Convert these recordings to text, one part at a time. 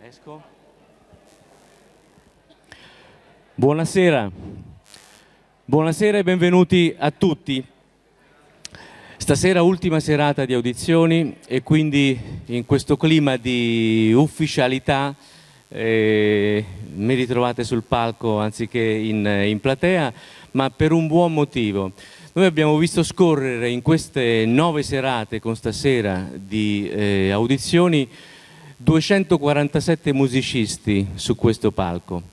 Esco. Buonasera, buonasera e benvenuti a tutti. Stasera ultima serata di audizioni e quindi in questo clima di ufficialità mi ritrovate sul palco anziché in platea, ma per un buon motivo. Noi abbiamo visto scorrere in queste 9 serate con stasera di audizioni 247 musicisti su questo palco.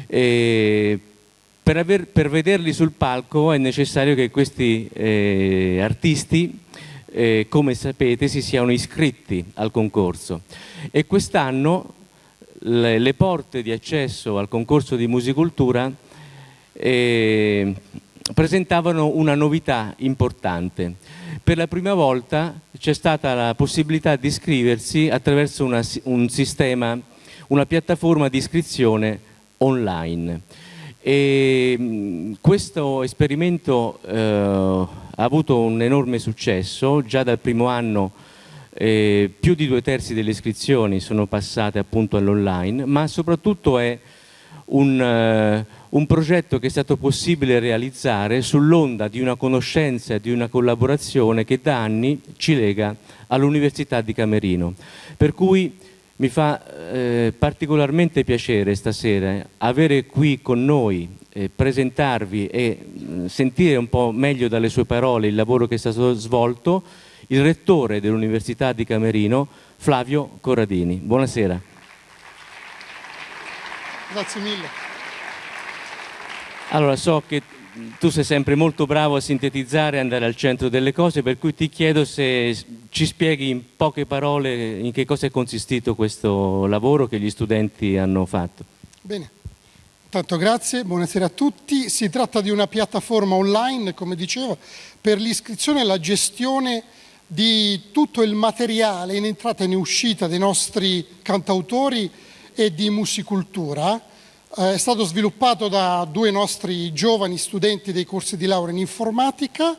Per vederli sul palco è necessario che questi artisti, come sapete, si siano iscritti al concorso. E quest'anno le porte di accesso al concorso di musicultura presentavano una novità importante. Per la prima volta c'è stata la possibilità di iscriversi attraverso un sistema, una piattaforma di iscrizione online. E questo esperimento ha avuto un enorme successo. Già dal primo anno più di 2/3 delle iscrizioni sono passate appunto all'online, ma soprattutto è un progetto che è stato possibile realizzare sull'onda di una conoscenza e di una collaborazione che da anni ci lega all'Università di Camerino. Per cui mi fa particolarmente piacere stasera avere qui con noi, presentarvi e sentire un po' meglio dalle sue parole il lavoro che è stato svolto, il rettore dell'Università di Camerino, Flavio Corradini. Buonasera. Grazie mille. Allora, so che tu sei sempre molto bravo a sintetizzare e andare al centro delle cose, per cui ti chiedo se ci spieghi in poche parole in che cosa è consistito questo lavoro che gli studenti hanno fatto. Bene, tanto grazie, buonasera a tutti. Si tratta di una piattaforma online, come dicevo, per l'iscrizione e la gestione di tutto il materiale in entrata e in uscita dei nostri cantautori e di musicultura. È stato sviluppato da 2 nostri giovani studenti dei corsi di laurea in informatica,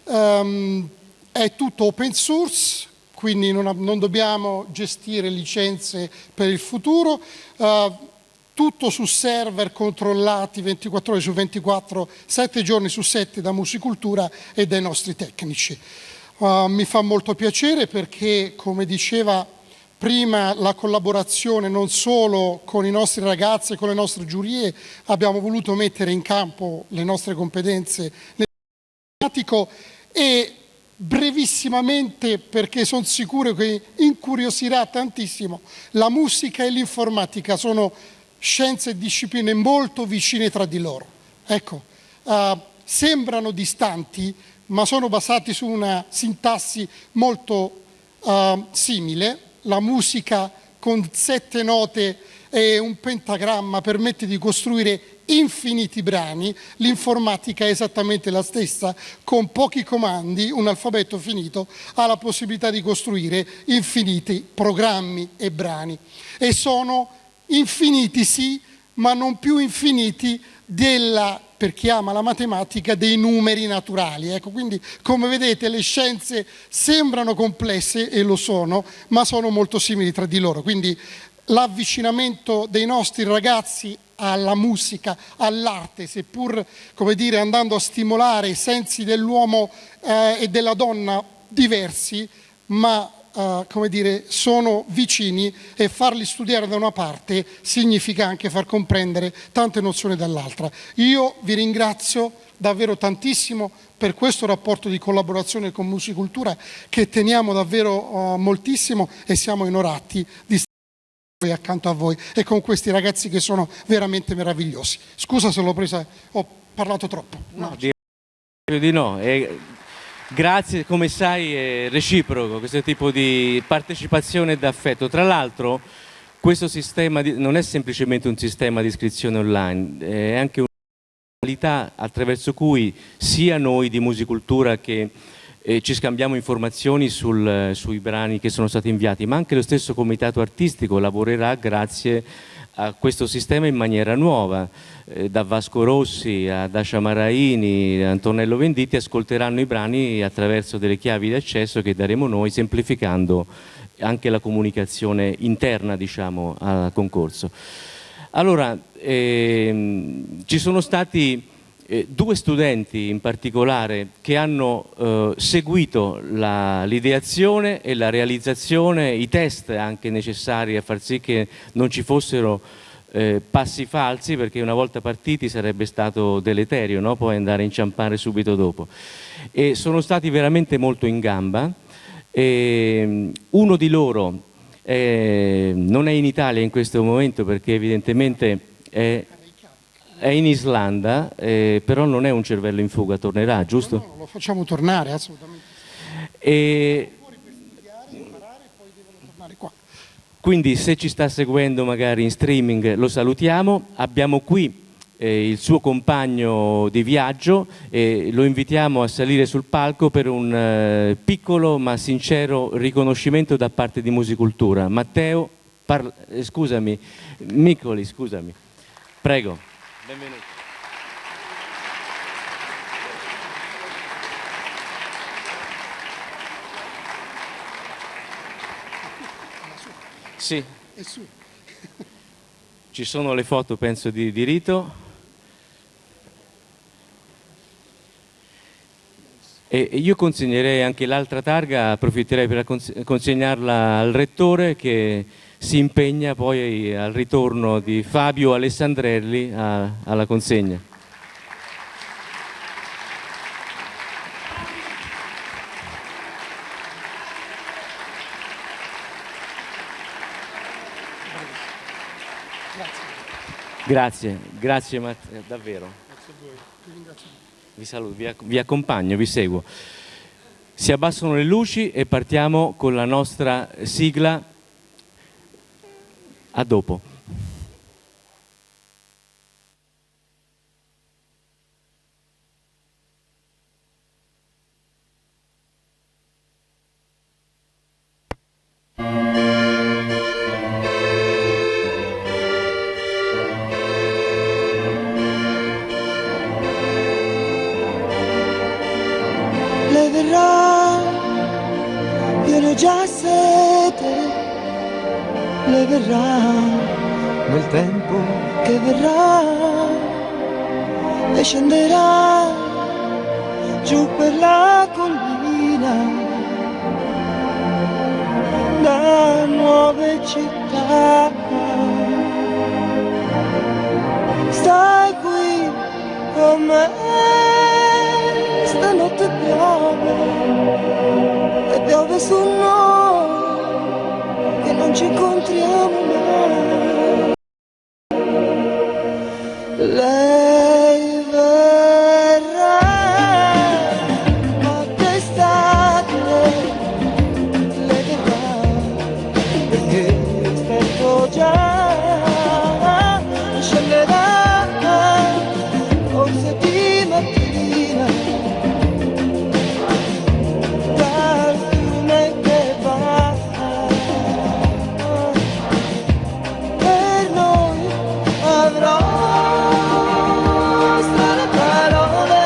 è tutto open source, quindi non dobbiamo gestire licenze per il futuro, tutto su server controllati 24 ore su 24, 7 giorni su 7 da Musicultura e dai nostri tecnici. Mi fa molto piacere perché, come diceva prima, la collaborazione non solo con i nostri ragazzi e con le nostre giurie, abbiamo voluto mettere in campo le nostre competenze nel matematico e brevissimamente, perché sono sicuro che incuriosirà tantissimo, la musica e l'informatica sono scienze e discipline molto vicine tra di loro. Ecco, sembrano distanti, ma sono basati su una sintassi molto simile. La musica con 7 note e un pentagramma permette di costruire infiniti brani, l'informatica è esattamente la stessa, con pochi comandi, un alfabeto finito, ha la possibilità di costruire infiniti programmi e brani. E sono infiniti sì, ma non più infiniti per chi ama la matematica, dei numeri naturali. Ecco, quindi come vedete le scienze sembrano complesse e lo sono, ma sono molto simili tra di loro. Quindi l'avvicinamento dei nostri ragazzi alla musica, all'arte, seppur, come dire, andando a stimolare i sensi dell'uomo e della donna diversi, ma come dire, sono vicini, e farli studiare da una parte significa anche far comprendere tante nozioni dall'altra. Io vi ringrazio davvero tantissimo per questo rapporto di collaborazione con Musicultura che teniamo davvero moltissimo, e siamo onorati di stare accanto a voi e con questi ragazzi che sono veramente meravigliosi. Scusa se ho parlato troppo. No, direi di no. Grazie, come sai è reciproco questo tipo di partecipazione e d'affetto. Tra l'altro questo sistema non è semplicemente un sistema di iscrizione online, è anche una modalità attraverso cui sia noi di Musicultura che ci scambiamo informazioni sui brani che sono stati inviati, ma anche lo stesso comitato artistico lavorerà grazie a questo sistema in maniera nuova. Da Vasco Rossi a Dacia Maraini, Antonello Venditti ascolteranno i brani attraverso delle chiavi di accesso che daremo noi, semplificando anche la comunicazione interna, diciamo, al concorso. Allora, ci sono stati due studenti in particolare che hanno seguito l'ideazione e la realizzazione, i test anche necessari a far sì che non ci fossero passi falsi, perché una volta partiti sarebbe stato deleterio, no? Poi andare a inciampare subito dopo. E sono stati veramente molto in gamba. Uno di loro non è in Italia in questo momento perché evidentemente è in Islanda, però non è un cervello in fuga, tornerà, giusto? No, lo facciamo tornare, assolutamente. Quindi se ci sta seguendo magari in streaming lo salutiamo, abbiamo qui il suo compagno di viaggio e lo invitiamo a salire sul palco per un piccolo ma sincero riconoscimento da parte di Musicultura. Matteo, scusami, Micoli, scusami, prego, benvenuto. Sì. Ci sono le foto, penso, di Rito. E io consegnerei anche l'altra targa, approfitterei per consegnarla al Rettore che si impegna poi al ritorno di Fabio Alessandrelli alla consegna. Grazie Matteo, davvero. Grazie a voi, vi ringrazio. Vi saluto, vi accompagno, vi seguo. Si abbassano le luci e partiamo con la nostra sigla. A dopo. Già sete le verrà nel tempo che verrà e scenderà giù per la collina da nuove città. Stai qui con me, stanotte piove e piove su noi che non ci incontriamo mai. Lei verrà a d'estate, lei verrà perché aspetto già, scenderà forse di mattina dal fiume che va. Per noi avrò strane parole,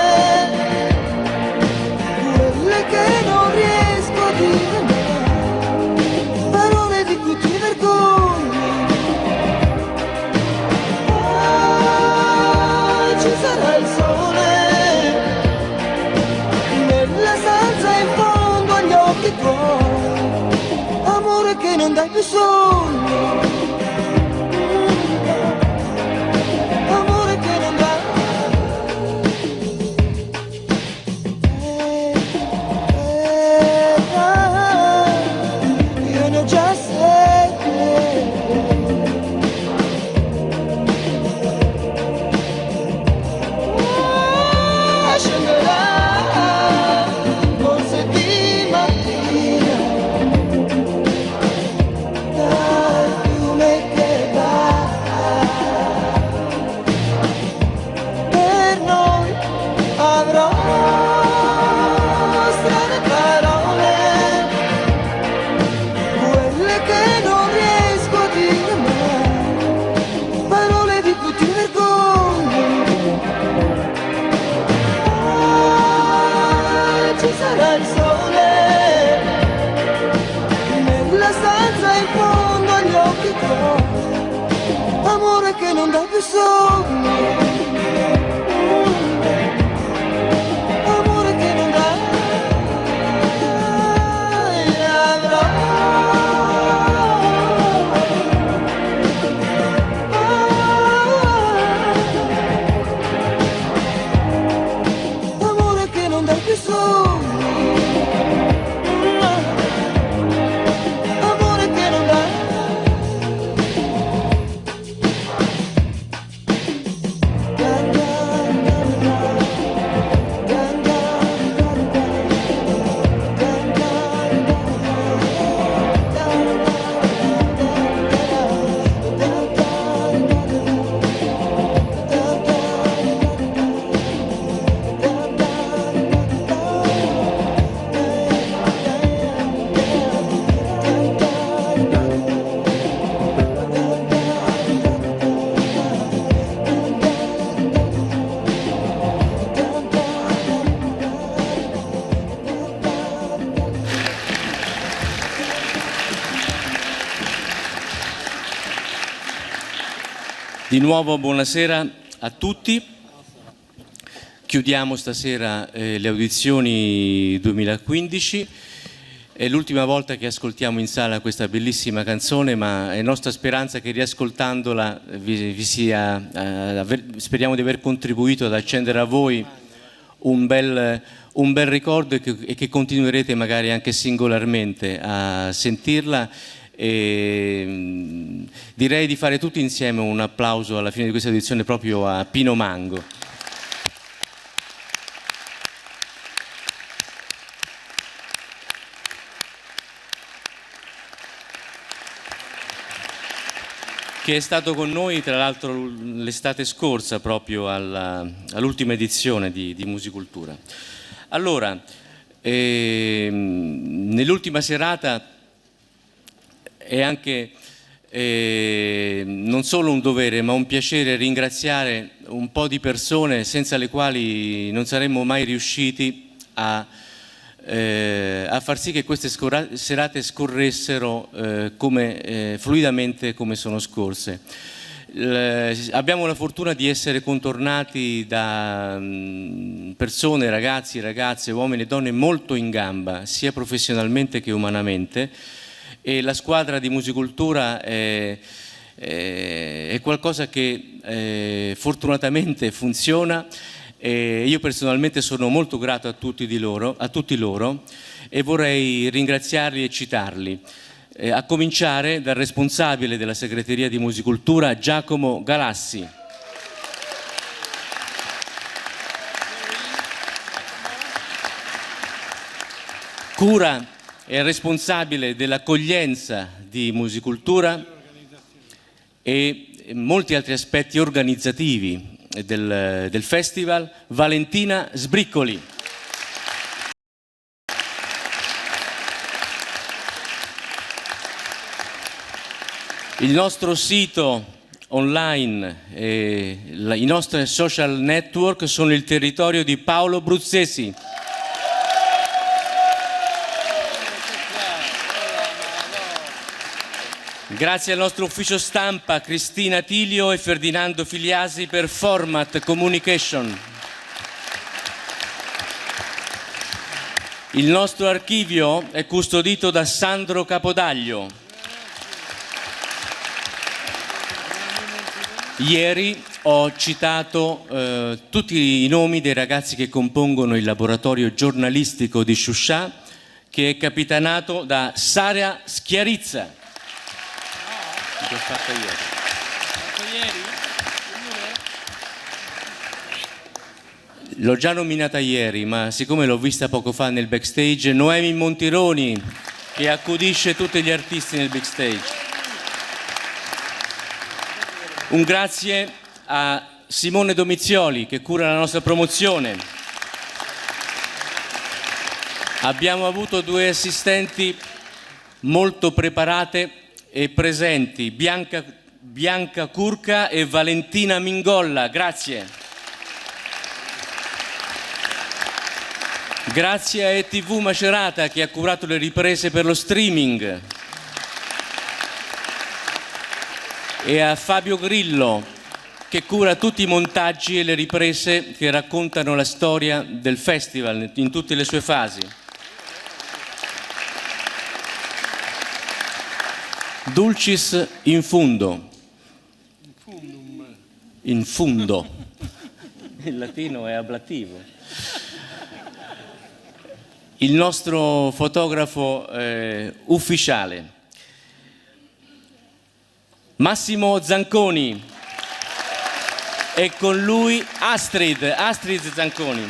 quelle che non riesco a dire mai, parole di cui ti vergogni. Ci sarà il sole nella stanza in fondo agli occhi tuoi, amore che non dai più sogni, amore che non dai. Io ne ho già sete. Scenderà forse di mattina. occhi tuoi, amore che non dai più sogni. Amore che non dai amore che non dai più sogni. Amore che non dai. Di nuovo buonasera a tutti. Chiudiamo stasera le audizioni 2015. È l'ultima volta che ascoltiamo in sala questa bellissima canzone, ma è nostra speranza che riascoltandola speriamo di aver contribuito ad accendere a voi un bel ricordo e che continuerete magari anche singolarmente a sentirla. E direi di fare tutti insieme un applauso alla fine di questa edizione proprio a Pino Mango. Che è stato con noi tra l'altro l'estate scorsa proprio all'ultima edizione di Musicultura. Allora, nell'ultima serata è anche non solo un dovere ma un piacere ringraziare un po' di persone senza le quali non saremmo mai riusciti a far sì che queste serate scorressero fluidamente come sono scorse. Abbiamo la fortuna di essere contornati da persone, ragazzi, ragazze, uomini e donne molto in gamba sia professionalmente che umanamente. E la squadra di Musicultura è qualcosa che fortunatamente funziona. Io personalmente sono molto grato a tutti loro e vorrei ringraziarli e citarli, a cominciare dal responsabile della segreteria di Musicultura, Giacomo Galassi. Cura è responsabile dell'accoglienza di Musicultura e molti altri aspetti organizzativi del festival, Valentina Sbriccoli. Il nostro sito online e i nostri social network sono il territorio di Paolo Bruzzesi. Grazie al nostro ufficio stampa Cristina Tilio e Ferdinando Filiasi per Format Communication. Il nostro archivio è custodito da Sandro Capodaglio. Ieri ho citato tutti i nomi dei ragazzi che compongono il laboratorio giornalistico di Sciuscià, che è capitanato da Sara Schiarizza. L'ho fatta ieri. L'ho già nominata ieri, ma siccome l'ho vista poco fa nel backstage, Noemi Montironi, che accudisce tutti gli artisti nel backstage. Un grazie a Simone Domizioli, che cura la nostra promozione. Abbiamo avuto due assistenti molto preparate e presenti, Bianca Curca e Valentina Mingolla, grazie. Grazie a ETV Macerata che ha curato le riprese per lo streaming. e a Fabio Grillo, che cura tutti i montaggi e le riprese che raccontano la storia del festival in tutte le sue fasi. Dulcis in fundo. In fundo. Il latino è ablativo. Il nostro fotografo ufficiale. Massimo Zanconi. E con lui Astrid Zanconi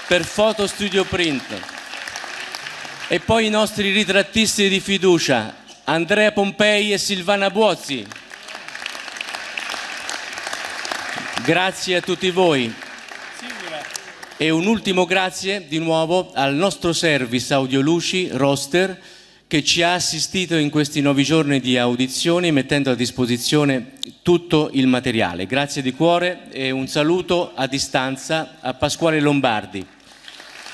per Foto Studio Print. E poi i nostri ritrattisti di fiducia, Andrea Pompei e Silvana Buozzi. Grazie a tutti voi. E un ultimo grazie di nuovo al nostro service Audioluci Roster, che ci ha assistito in questi 9 giorni di audizioni mettendo a disposizione tutto il materiale. Grazie di cuore e un saluto a distanza a Pasquale Lombardi.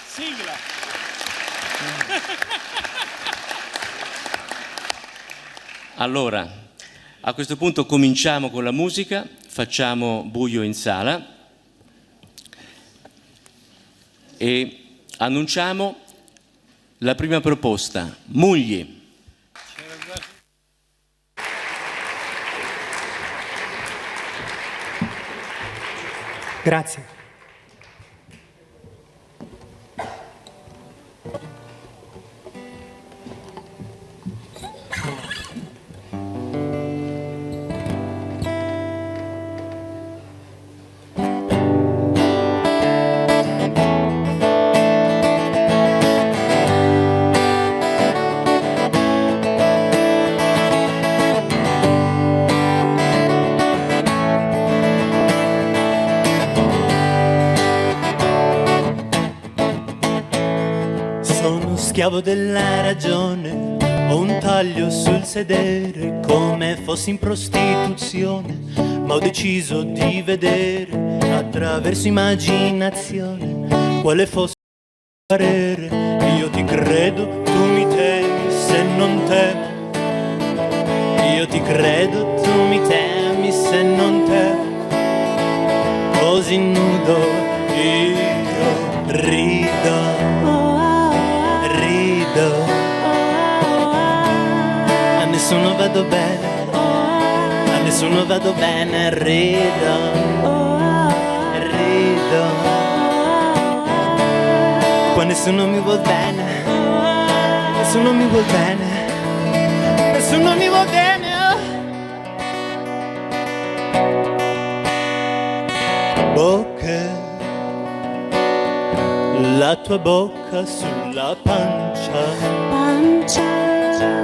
Sigla. Allora, a questo punto cominciamo con la musica, facciamo buio in sala e annunciamo la prima proposta, Mugli. Grazie. Schiavo della ragione, ho un taglio sul sedere come fossi in prostituzione, ma ho deciso di vedere attraverso immaginazione quale fosse il parere. Io ti credo, tu mi temi se non temo. Io ti credo, tu mi temi se non temo. Così nudo io rido. A nessuno vado bene, a nessuno vado bene, rido. Qua nessuno mi vuol bene, nessuno mi vuol bene, nessuno mi vuol bene. Bocche, la tua bocca sulla pancia.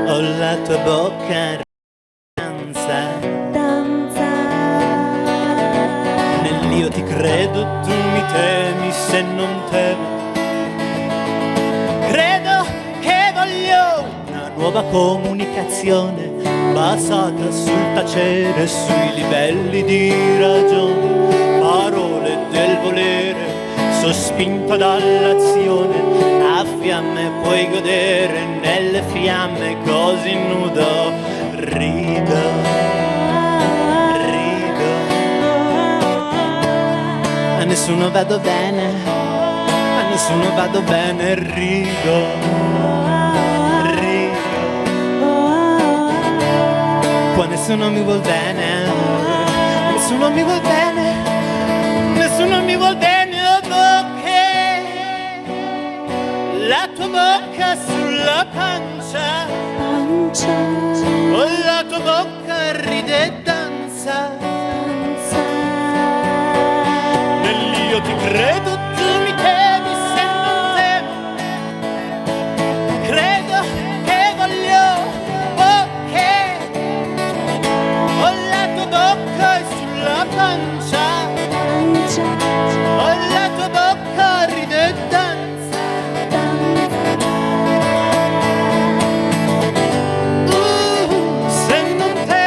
Ho la tua bocca danza. Nell'io ti credo, tu mi temi se non temo. Credo che voglio una nuova comunicazione basata sul tacere, sui livelli di ragione, parole del volere sospinta dall'azione. A fiamme puoi godere, nelle fiamme così nudo rido. A nessuno vado bene, a nessuno vado bene, rido. Qua nessuno mi vuol bene, nessuno mi vuol bene, nessuno mi vuol bene. La tua bocca sulla pancia. Oh, la tua bocca ride e danza. Nell'io ti credo, tu mi temi se non temo. Credo che voglio bocche. Oh, la tua bocca è sulla pancia. Oh, la tua bocca ride e danza. Se non te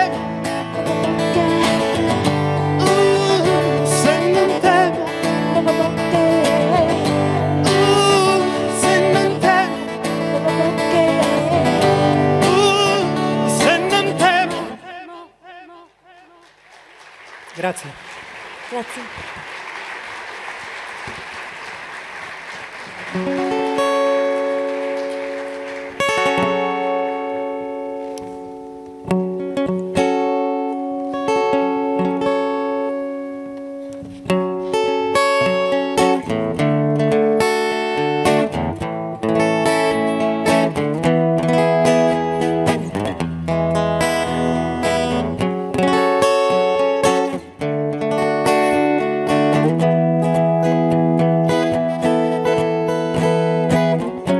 Grazie. Grazie.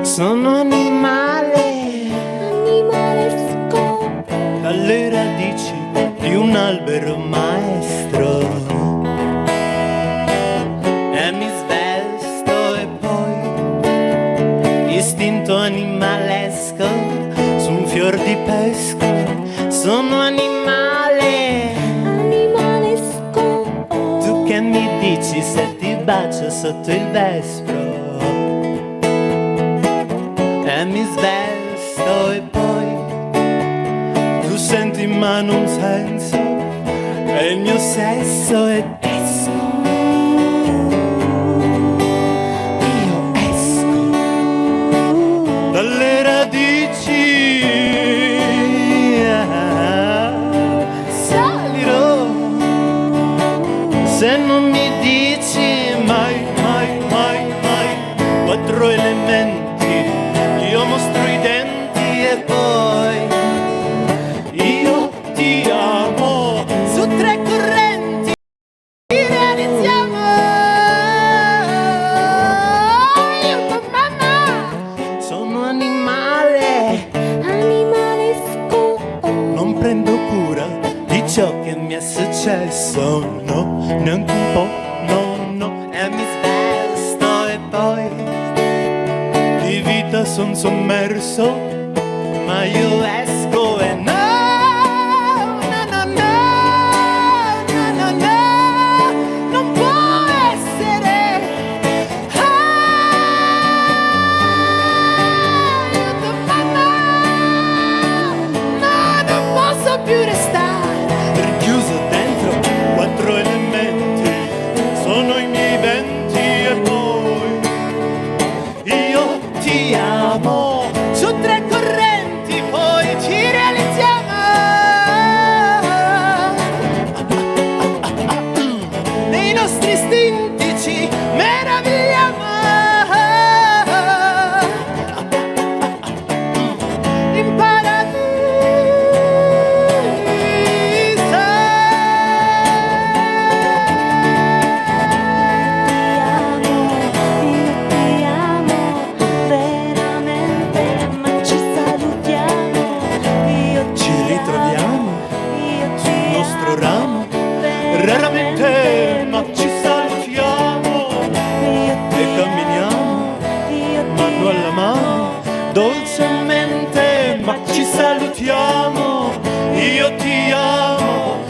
Sono animale Animalesco. dalle radici di un albero maestro e mi svesto e poi istinto animalesco su un fior di pesco. Sono animale, Animalesco. tu che mi dici se ti bacio sotto il vespro e mi svesto e poi tu senti in mano un senso e il mio sesso ed esco. Io esco dalle radici, salirò se non mi dici mai, mai, mai, mai quattro elementi. Io mostro i denti e poi io ti amo. Su tre correnti realizziamo. Io tua mamma. Sono animale, Animalesco. non prendo cura di ciò che mi è successo. No, neanche un po', no, no. E mi svesto e poi di vita son sommerso, ma io esco e no, no, no, no, no, no, no, non può essere. Io tua mamma, no, non posso più restare rinchiuso dentro quattro elementi, sono i miei venti e poi io ti amo. Su tre correnti poi ci realizziamo. Nei nostri istinti ci meravigliamo. In paradiso. Ti amo, veramente, ma ci salutiamo. Io ti Ci ritroviamo io ti sul nostro ramo, raramente, ma ci salutiamo e camminiamo mano alla mano, dolcemente, ma ci salutiamo. Io ti amo,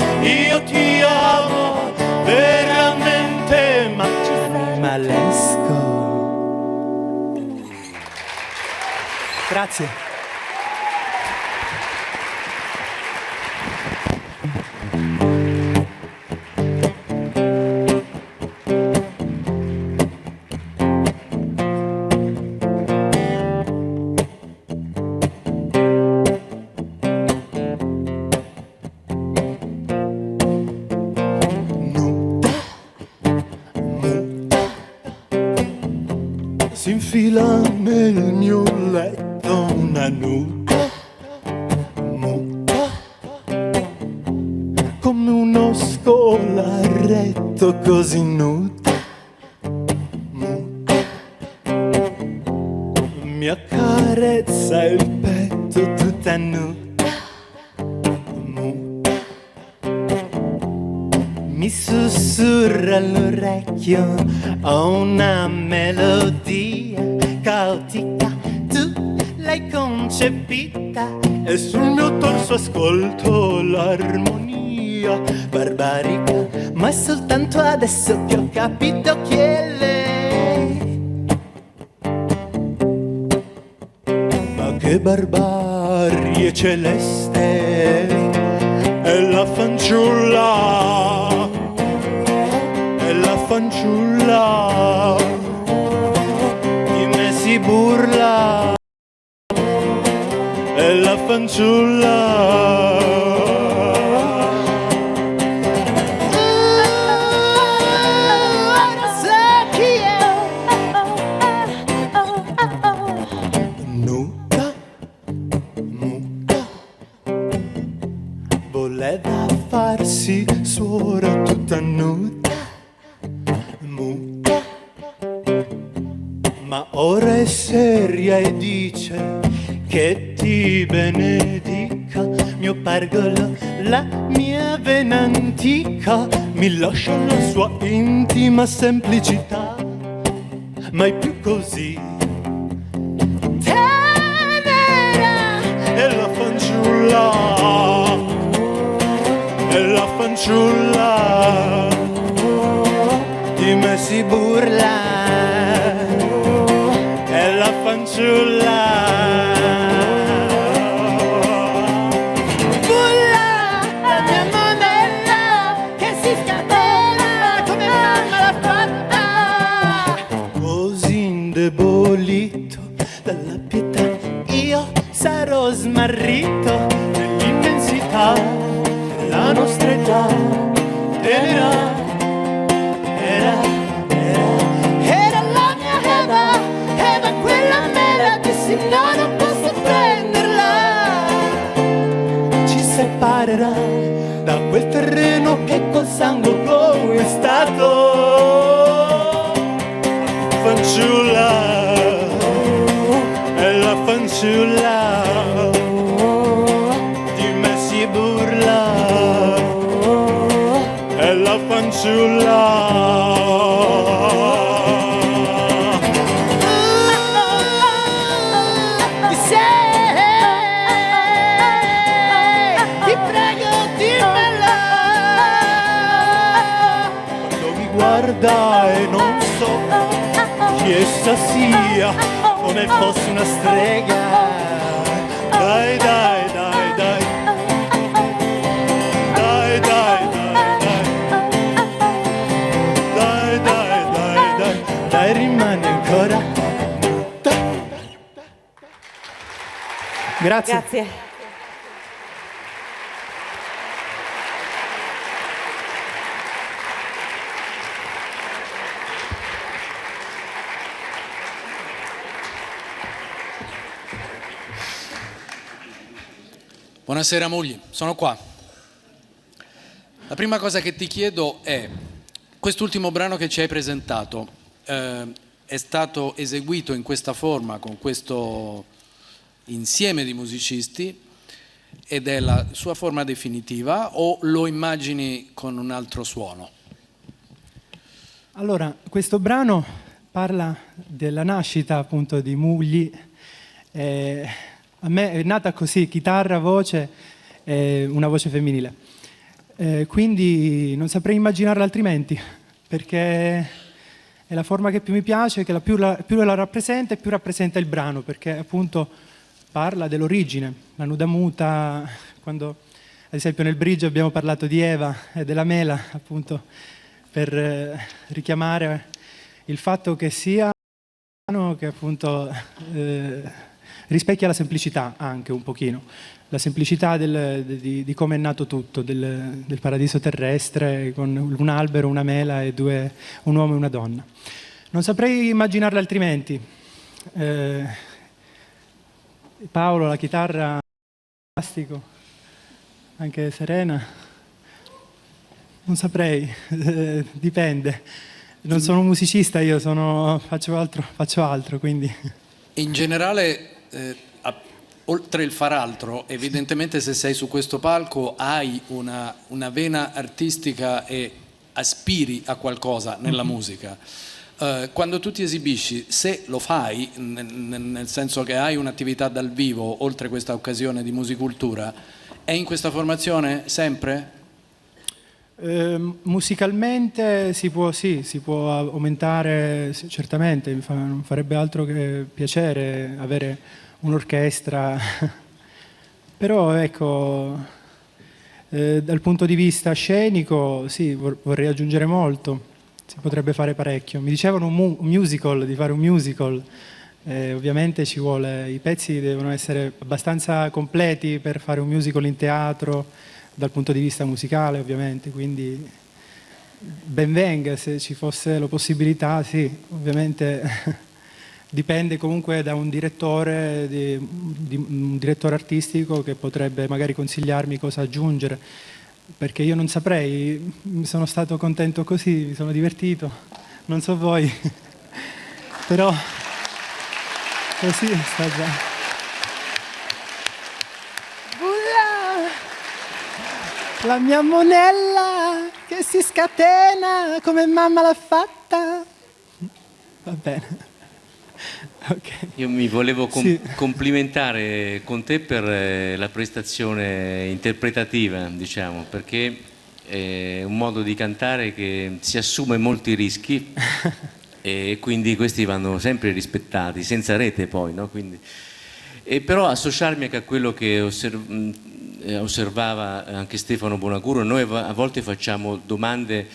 veramente, ma ci animalesco. Grazie. Si infila nel mio letto una nuca muta come uno scolaretto così nuda, muta. Mi accarezza il petto tutta nuda, muta. Mi sussurra all'orecchio, ho una melodia caotica, tu l'hai concepita e sul mio torso ascolto l'armonia barbarica, ma è soltanto adesso che ho capito chi è lei. Ma che barbarie celeste è la fanciulla fanciulla di me si burla, è la fanciulla. Nuda, muta, voleva farsi suora tutta nuda, muta, ma ora è seria e dice che ti benedica mio pergolo, la mia vena antica, mi lascia la sua intima semplicità, mai più così tenera. È la fanciulla, è la fanciulla, di me si burla, è la fanciulla. Indebolito dalla pietà, io sarò smarrito nell'immensità della nostra età. Era la mia Eva quella mela, dissi no, non posso prenderla. Ci separerà da quel terreno che col sangue conquistato. Fanciulla, è la fanciulla, di me si burla, è la fanciulla. Ti prego dimmela, quando mi guarda e non so chi essa sia, come fosse una strega. Dai, dai, dai, dai, dai, dai, dai, dai, dai, dai, dai, dai, rimane ancora. Grazie. Grazie. Buonasera Mugli, sono qua. La prima cosa che ti chiedo è, quest'ultimo brano che ci hai presentato è stato eseguito in questa forma, con questo insieme di musicisti, ed è la sua forma definitiva, o lo immagini con un altro suono? Allora, questo brano parla della nascita appunto di Mugli. A me è nata così, chitarra, voce, una voce femminile. Quindi non saprei immaginarla altrimenti, perché è la forma che più mi piace, che più la rappresenta e più rappresenta il brano, perché appunto parla dell'origine, la nuda muta, quando ad esempio nel bridge abbiamo parlato di Eva e della mela, appunto per richiamare il fatto che sia un brano che appunto rispecchia la semplicità anche un pochino, la semplicità di come è nato tutto, del paradiso terrestre con un albero, una mela e un uomo e una donna. Non saprei immaginarla altrimenti. Paolo, la chitarra, fantastico, anche Serena, non saprei, dipende. Non sono un musicista, io faccio altro, quindi. In generale, oltre il far altro, evidentemente se sei su questo palco hai una vena artistica e aspiri a qualcosa nella musica. Quando tu ti esibisci, se lo fai, nel senso che hai un'attività dal vivo, oltre questa occasione di musicultura, è in questa formazione sempre? Musicalmente si può aumentare, certamente, non farebbe altro che piacere avere un'orchestra, però ecco, dal punto di vista scenico sì, vorrei aggiungere molto. si potrebbe fare parecchio. Mi dicevano un musical, di fare un musical. Ovviamente ci vuole, i pezzi devono essere abbastanza completi per fare un musical in teatro, dal punto di vista musicale ovviamente, quindi ben venga se ci fosse la possibilità, sì, ovviamente dipende comunque da un direttore, un direttore artistico che potrebbe magari consigliarmi cosa aggiungere, perché io non saprei, sono stato contento così, mi sono divertito, non so voi, però così sta già. La mia monella che si scatena come mamma l'ha fatta. Va bene. Ok. Io mi volevo Sì. complimentare con te per la prestazione interpretativa, diciamo, perché è un modo di cantare che si assume molti rischi e quindi questi vanno sempre rispettati, senza rete poi, no? Quindi, però associarmi anche a quello che osservava anche Stefano Bonacuro, noi a volte facciamo domande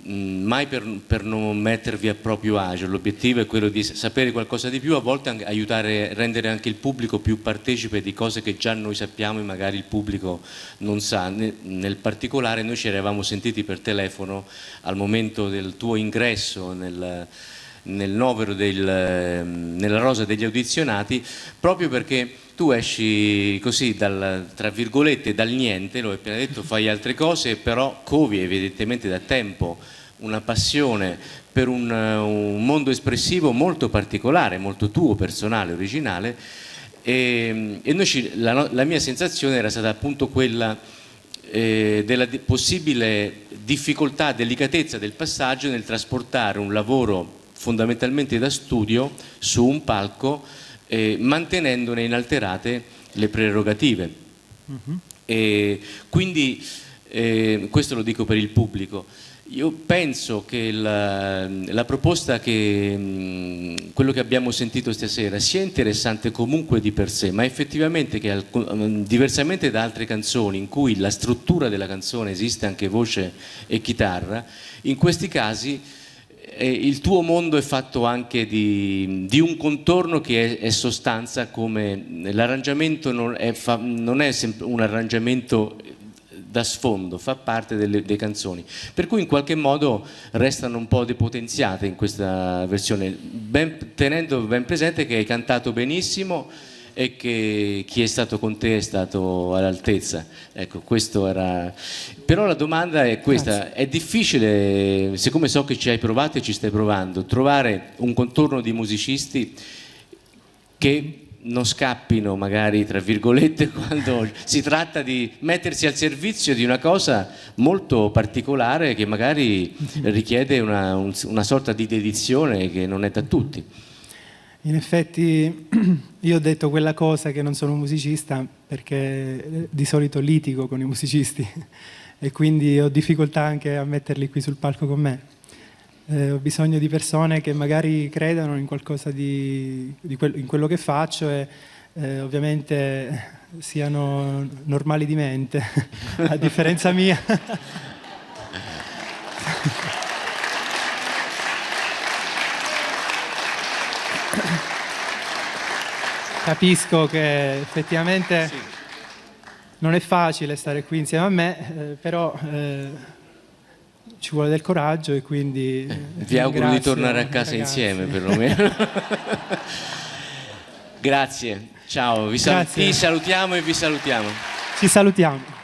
mai per non mettervi a proprio agio, l'obiettivo è quello di sapere qualcosa di più, a volte aiutare, rendere anche il pubblico più partecipe di cose che già noi sappiamo e magari il pubblico non sa. Nel particolare noi ci eravamo sentiti per telefono al momento del tuo ingresso nel novero nella rosa degli audizionati, proprio perché tu esci così tra virgolette dal niente, l'ho appena detto, fai altre cose, però covi evidentemente da tempo una passione per un mondo espressivo molto particolare, molto tuo, personale, originale, e noi la mia sensazione era stata appunto quella della possibile difficoltà, delicatezza del passaggio nel trasportare un lavoro fondamentalmente da studio su un palco, mantenendone inalterate le prerogative. E quindi questo lo dico per il pubblico. Io penso che la proposta, quello che abbiamo sentito stasera, sia interessante comunque di per sé, ma effettivamente che diversamente da altre canzoni in cui la struttura della canzone esiste anche voce e chitarra, in questi casi il tuo mondo è fatto anche di un contorno che è sostanza, come l'arrangiamento non è sempre un arrangiamento da sfondo, fa parte delle canzoni, per cui in qualche modo restano un po' depotenziate in questa versione, tenendo ben presente che hai cantato benissimo e che chi è stato con te è stato all'altezza. Ecco, questo era. Però la domanda è questa: grazie. È difficile, siccome so che ci hai provato e ci stai provando, trovare un contorno di musicisti che non scappino magari tra virgolette quando si tratta di mettersi al servizio di una cosa molto particolare che magari richiede una sorta di dedizione che non è da tutti. In effetti io ho detto quella cosa che non sono un musicista perché di solito litigo con i musicisti e quindi ho difficoltà anche a metterli qui sul palco con me. Ho bisogno di persone che magari credano in qualcosa in quello che faccio e ovviamente siano normali di mente, a differenza mia. Capisco che effettivamente non è facile stare qui insieme a me, però ci vuole del coraggio e quindi vi auguro di tornare a casa insieme perlomeno. Grazie, ciao, ti salutiamo e vi salutiamo. Ci salutiamo.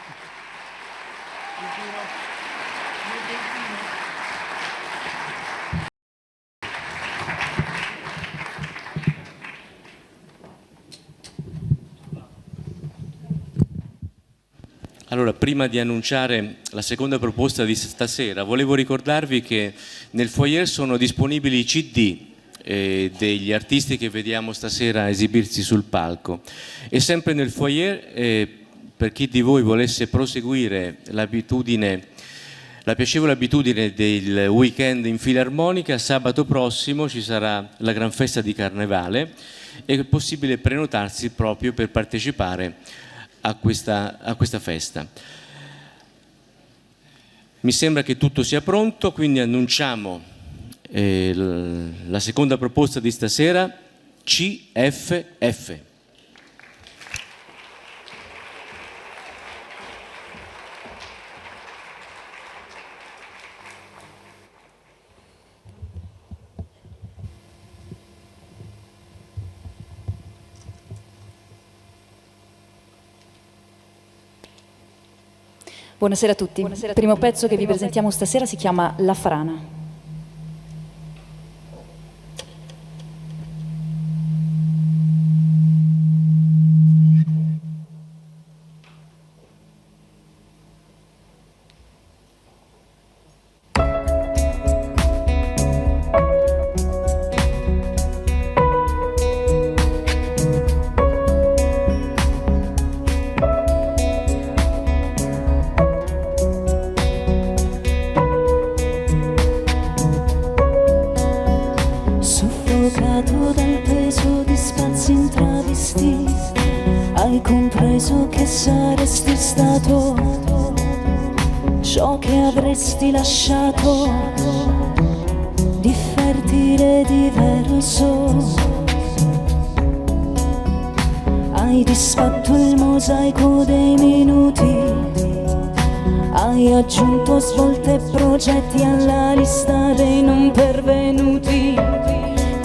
Allora, prima di annunciare la seconda proposta di stasera, volevo ricordarvi che nel foyer sono disponibili i CD degli artisti che vediamo stasera esibirsi sul palco. E sempre nel foyer, per chi di voi volesse proseguire la piacevole abitudine del weekend in Filarmonica, sabato prossimo ci sarà la gran festa di Carnevale e è possibile prenotarsi proprio per partecipare a questa festa. Mi sembra che tutto sia pronto, quindi annunciamo la seconda proposta di stasera, CFF. Buonasera a tutti. Il primo pezzo che vi presentiamo stasera si chiama La Frana. Soffocato dal peso di spazi intravestiti, hai compreso che saresti stato ciò che avresti lasciato di fertile e diverso. Hai disfatto il mosaico dei minuti, hai aggiunto svolte e progetti alla lista dei non pervenuti.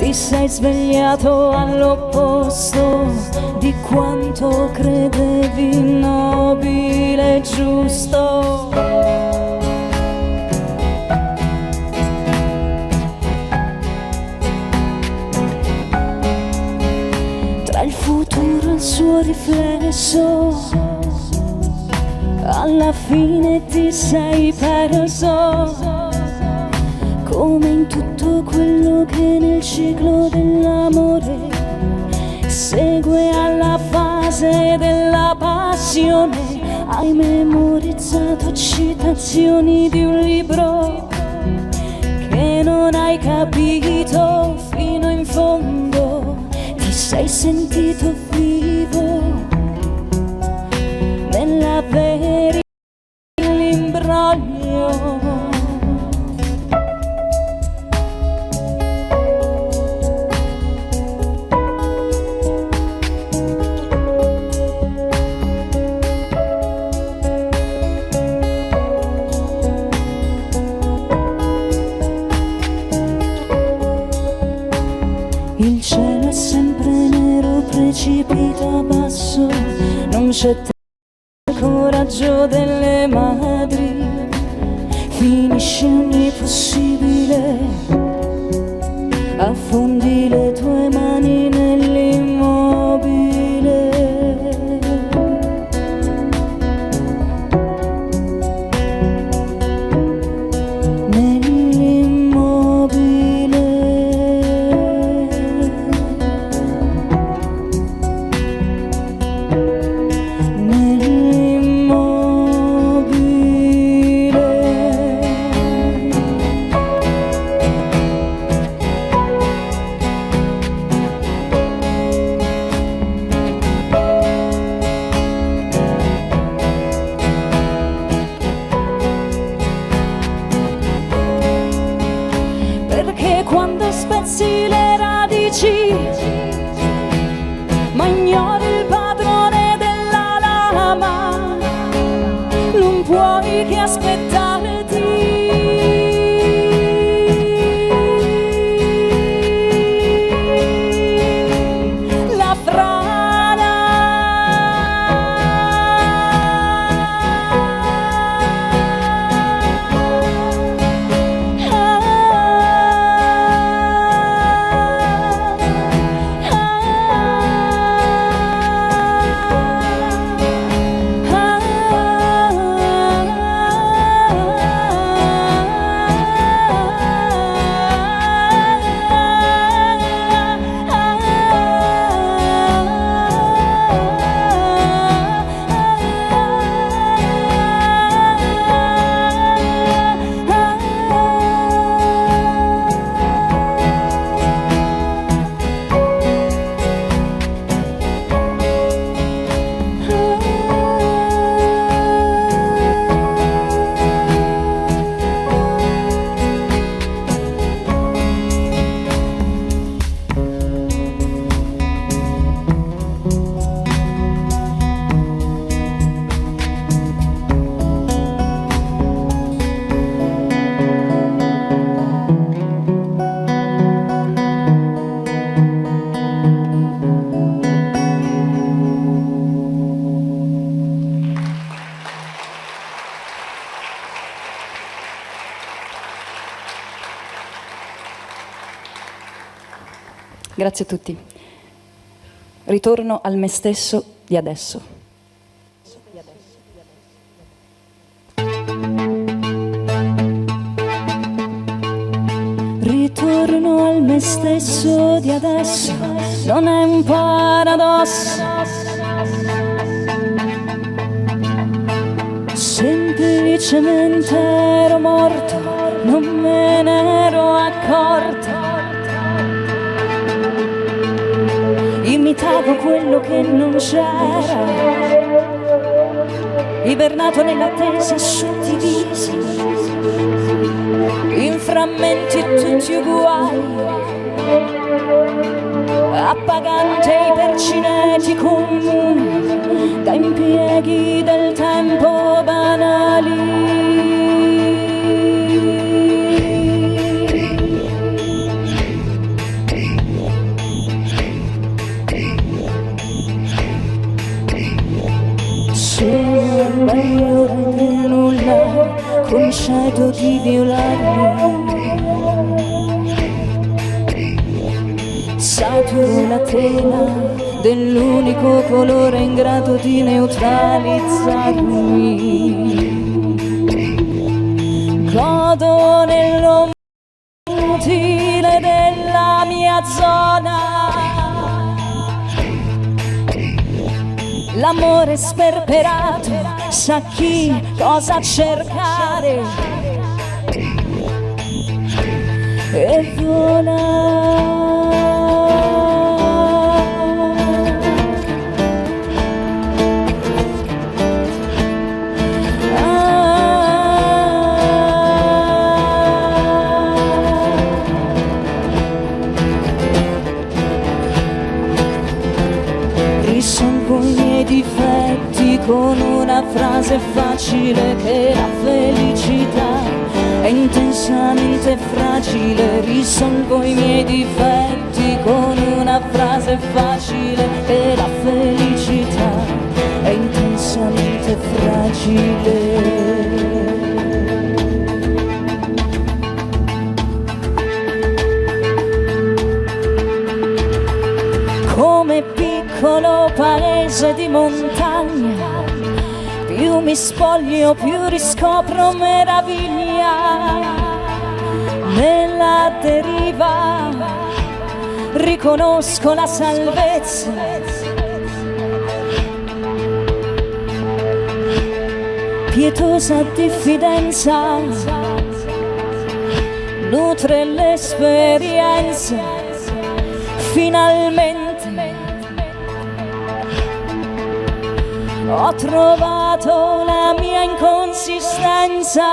Ti sei svegliato all'opposto di quanto credevi nobile e giusto. Tra il futuro e il suo riflesso, alla fine ti sei perso. Come in tutto quello che nel ciclo dell'amore segue alla fase della passione, hai memorizzato citazioni di un libro che non hai capito fino in fondo. Ti sei sentito vivo nell'avere l'imbroglio. Il cielo è sempre nero, precipita basso, non c'è coraggio delle madri, finisce ogni possibile, affondi le tue mani nell'immobile. Perché quando spezzi le radici, ma ignori il padrone della lama, non puoi che aspettarti. La frana, Grazie a tutti. Ritorno al me stesso di adesso. Ritorno al me stesso di adesso, non è un paradosso. Semplicemente ero morto, non me ne ero accorto. Imitavo quello che non c'era, ibernato nell'attesa suddivisi in frammenti tutti uguali, appagante i percineti comuni da impieghi del tempo banali. Sono al bagliore del nulla, concedo di violarmi. Saturo la tela dell'unico colore in grado di neutralizzarmi. Godo nell'ombra utile della mia zona. L'amore sperperato sa chi cosa cercare e vola. Risolvo i miei difetti con una frase facile che la felicità è intensamente fragile. Risolvo i miei difetti con una frase facile che la felicità è intensamente fragile. Come piccolo paese di montagna, più mi spoglio, più riscopro meraviglia. Nella deriva riconosco la salvezza. Pietosa diffidenza nutre l'esperienza. Finalmente ho trovato la mia inconsistenza.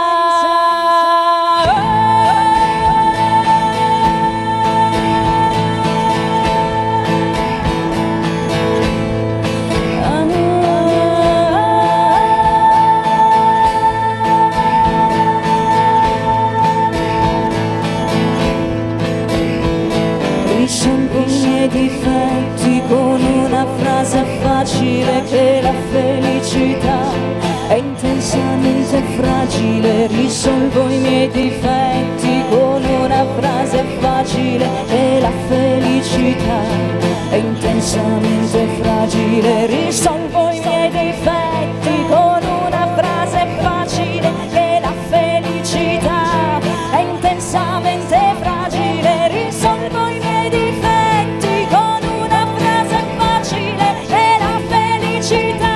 Risolvo i miei difetti con una frase facile che la felicità è intensamente fragile. Risolvo i miei difetti con una frase facile che la felicità è intensamente fragile. Risolvo i miei difetti con una frase facile che la felicità è intensamente fragile. Risolvo i miei difetti con una frase facile che la felicità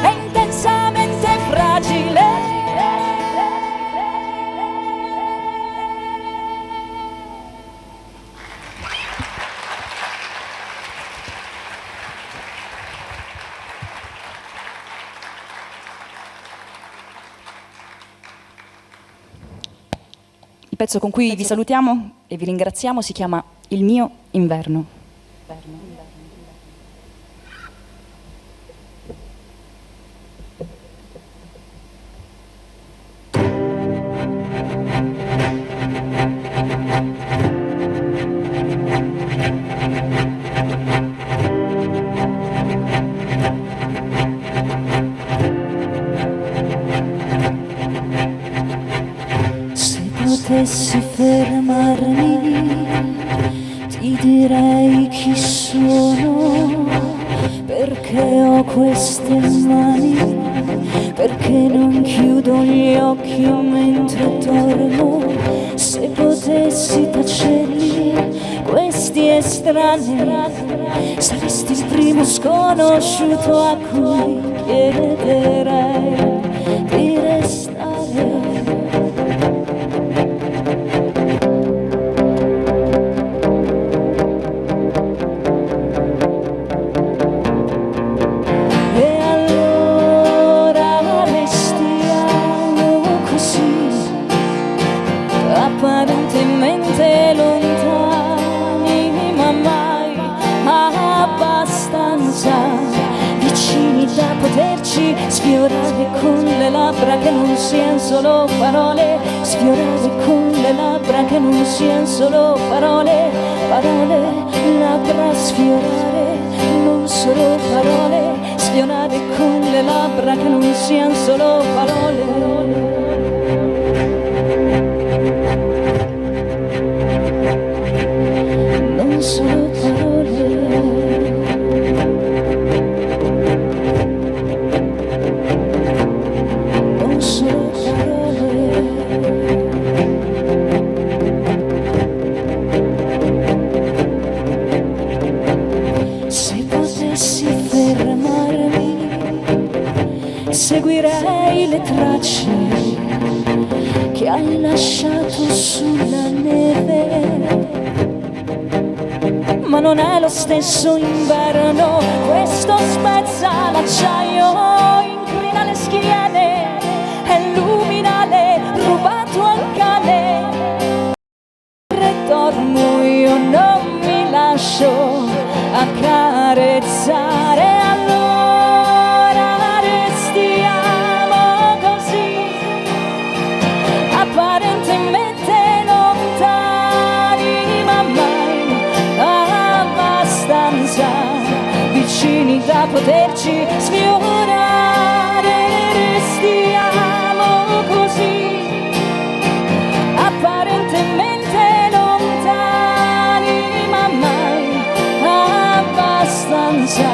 è intensamente fragile. Il pezzo con cui vi salutiamo e vi ringraziamo si chiama Il mio inverno. Se potessi fermarmi, ti direi chi sono, perché ho queste mani, perché non chiudo gli occhi mentre dormo. Se potessi tacerli questi estranei, saresti il primo sconosciuto a cui chiederei di restare. Apparentemente lontani, ma mai abbastanza vicini da poterci sfiorare con le labbra che non siano solo parole, sfiorare con le labbra che non siano solo parole, parole, labbra sfiorare, non solo parole, sfiorare con le labbra che non siano solo parole. Non solo parole, non solo parole. Se potessi fermarmi, seguirei le tracce che hai lasciato sulla neve. Ma non è lo stesso inverno, questo spezza l'acciaio, inclina le schiene, è luminale, rubato al cane. Dormo, io non mi lascio accarezzare, allora restiamo così, apparentemente lontani, ma mai abbastanza vicini da poterci sfiorare. Restiamo così, apparentemente lontani, ma mai abbastanza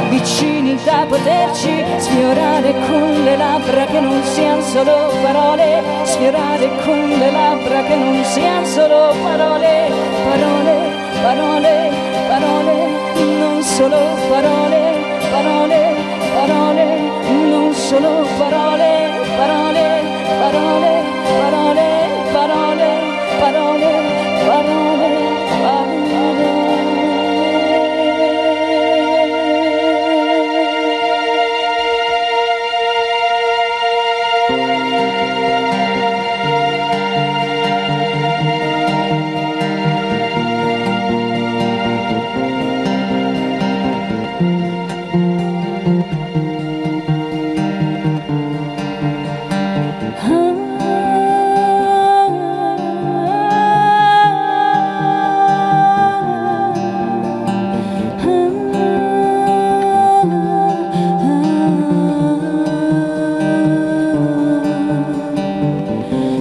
vicini da poterci sfiorare con le labbra che non siano solo parole, sfiorare con le labbra che non siano solo parole, parole, parole, parole, non solo parole, parole, parole, non solo parole, parole, parole, parole, parole, parole, parole, parole.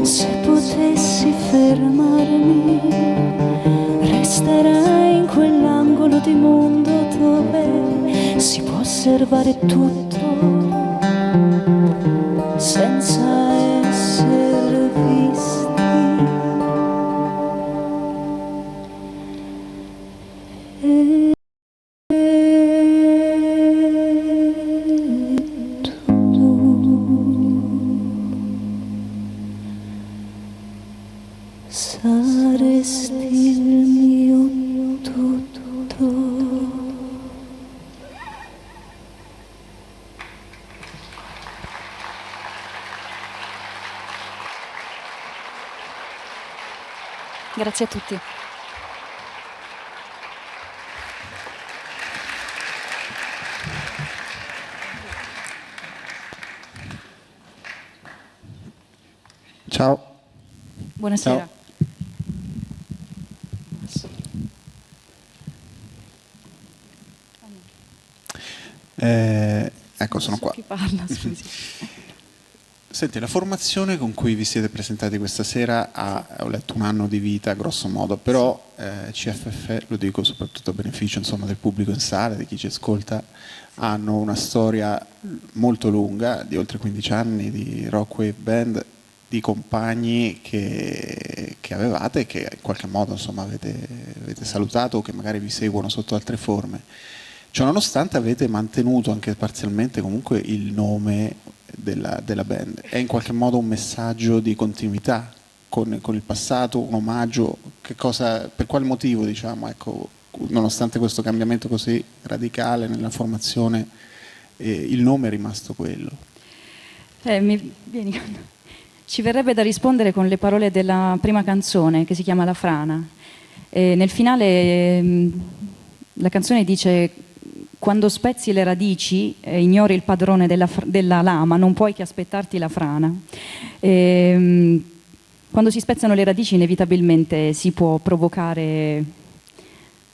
Se potessi fermarmi, resterei in quell'angolo di mondo dove si può osservare tutto senza essere visti. Saresti il mio tutto. Grazie a tutti. Ciao. Buonasera. Ciao. Ecco, sono qua. Chi parla, scusi. Senti, la formazione con cui vi siete presentati questa sera ha, ho letto, un anno di vita, grosso modo, però CFF, lo dico soprattutto a beneficio, insomma, del pubblico in sala, di chi ci ascolta, hanno una storia molto lunga, di oltre 15 anni, di rock wave band, di compagni che avevate e che in qualche modo, insomma, avete salutato o che magari vi seguono sotto altre forme. Ciononostante avete mantenuto anche parzialmente comunque il nome della band. È in qualche modo un messaggio di continuità con il passato, un omaggio? Per quale motivo, diciamo, ecco, nonostante questo cambiamento così radicale nella formazione, il nome è rimasto quello? Ci verrebbe da rispondere con le parole della prima canzone, che si chiama La Frana. Nel finale la canzone dice: quando spezzi le radici e ignori il padrone della lama, non puoi che aspettarti la frana. Quando si spezzano le radici inevitabilmente si può provocare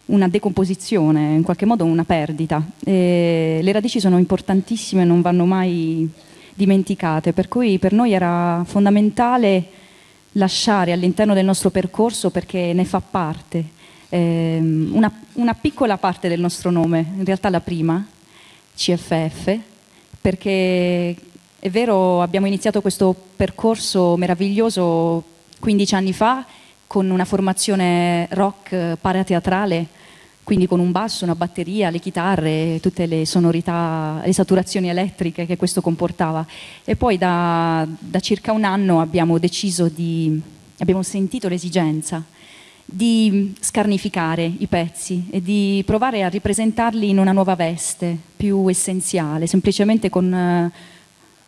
una decomposizione, in qualche modo una perdita. Le radici sono importantissime e non vanno mai dimenticate, per cui per noi era fondamentale lasciare all'interno del nostro percorso, perché ne fa parte, una piccola parte del nostro nome, in realtà la prima, CFF, perché è vero, abbiamo iniziato questo percorso meraviglioso 15 anni fa con una formazione rock parateatrale, quindi con un basso, una batteria, le chitarre, tutte le sonorità, le saturazioni elettriche che questo comportava. E poi da circa un anno abbiamo sentito l'esigenza di scarnificare i pezzi e di provare a ripresentarli in una nuova veste più essenziale, semplicemente con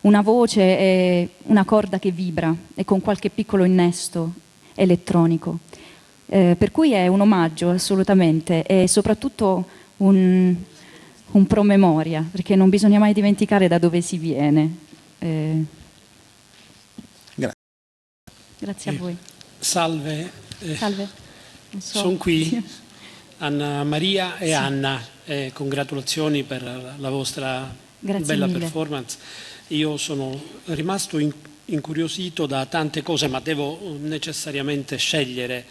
una voce e una corda che vibra e con qualche piccolo innesto elettronico. Per cui è un omaggio assolutamente, e soprattutto un promemoria, perché non bisogna mai dimenticare da dove si viene. Grazie a voi. Salve. Salve. Sono qui, Anna Maria e sì. Anna, congratulazioni per la vostra bella performance. Io sono rimasto incuriosito da tante cose, ma devo necessariamente scegliere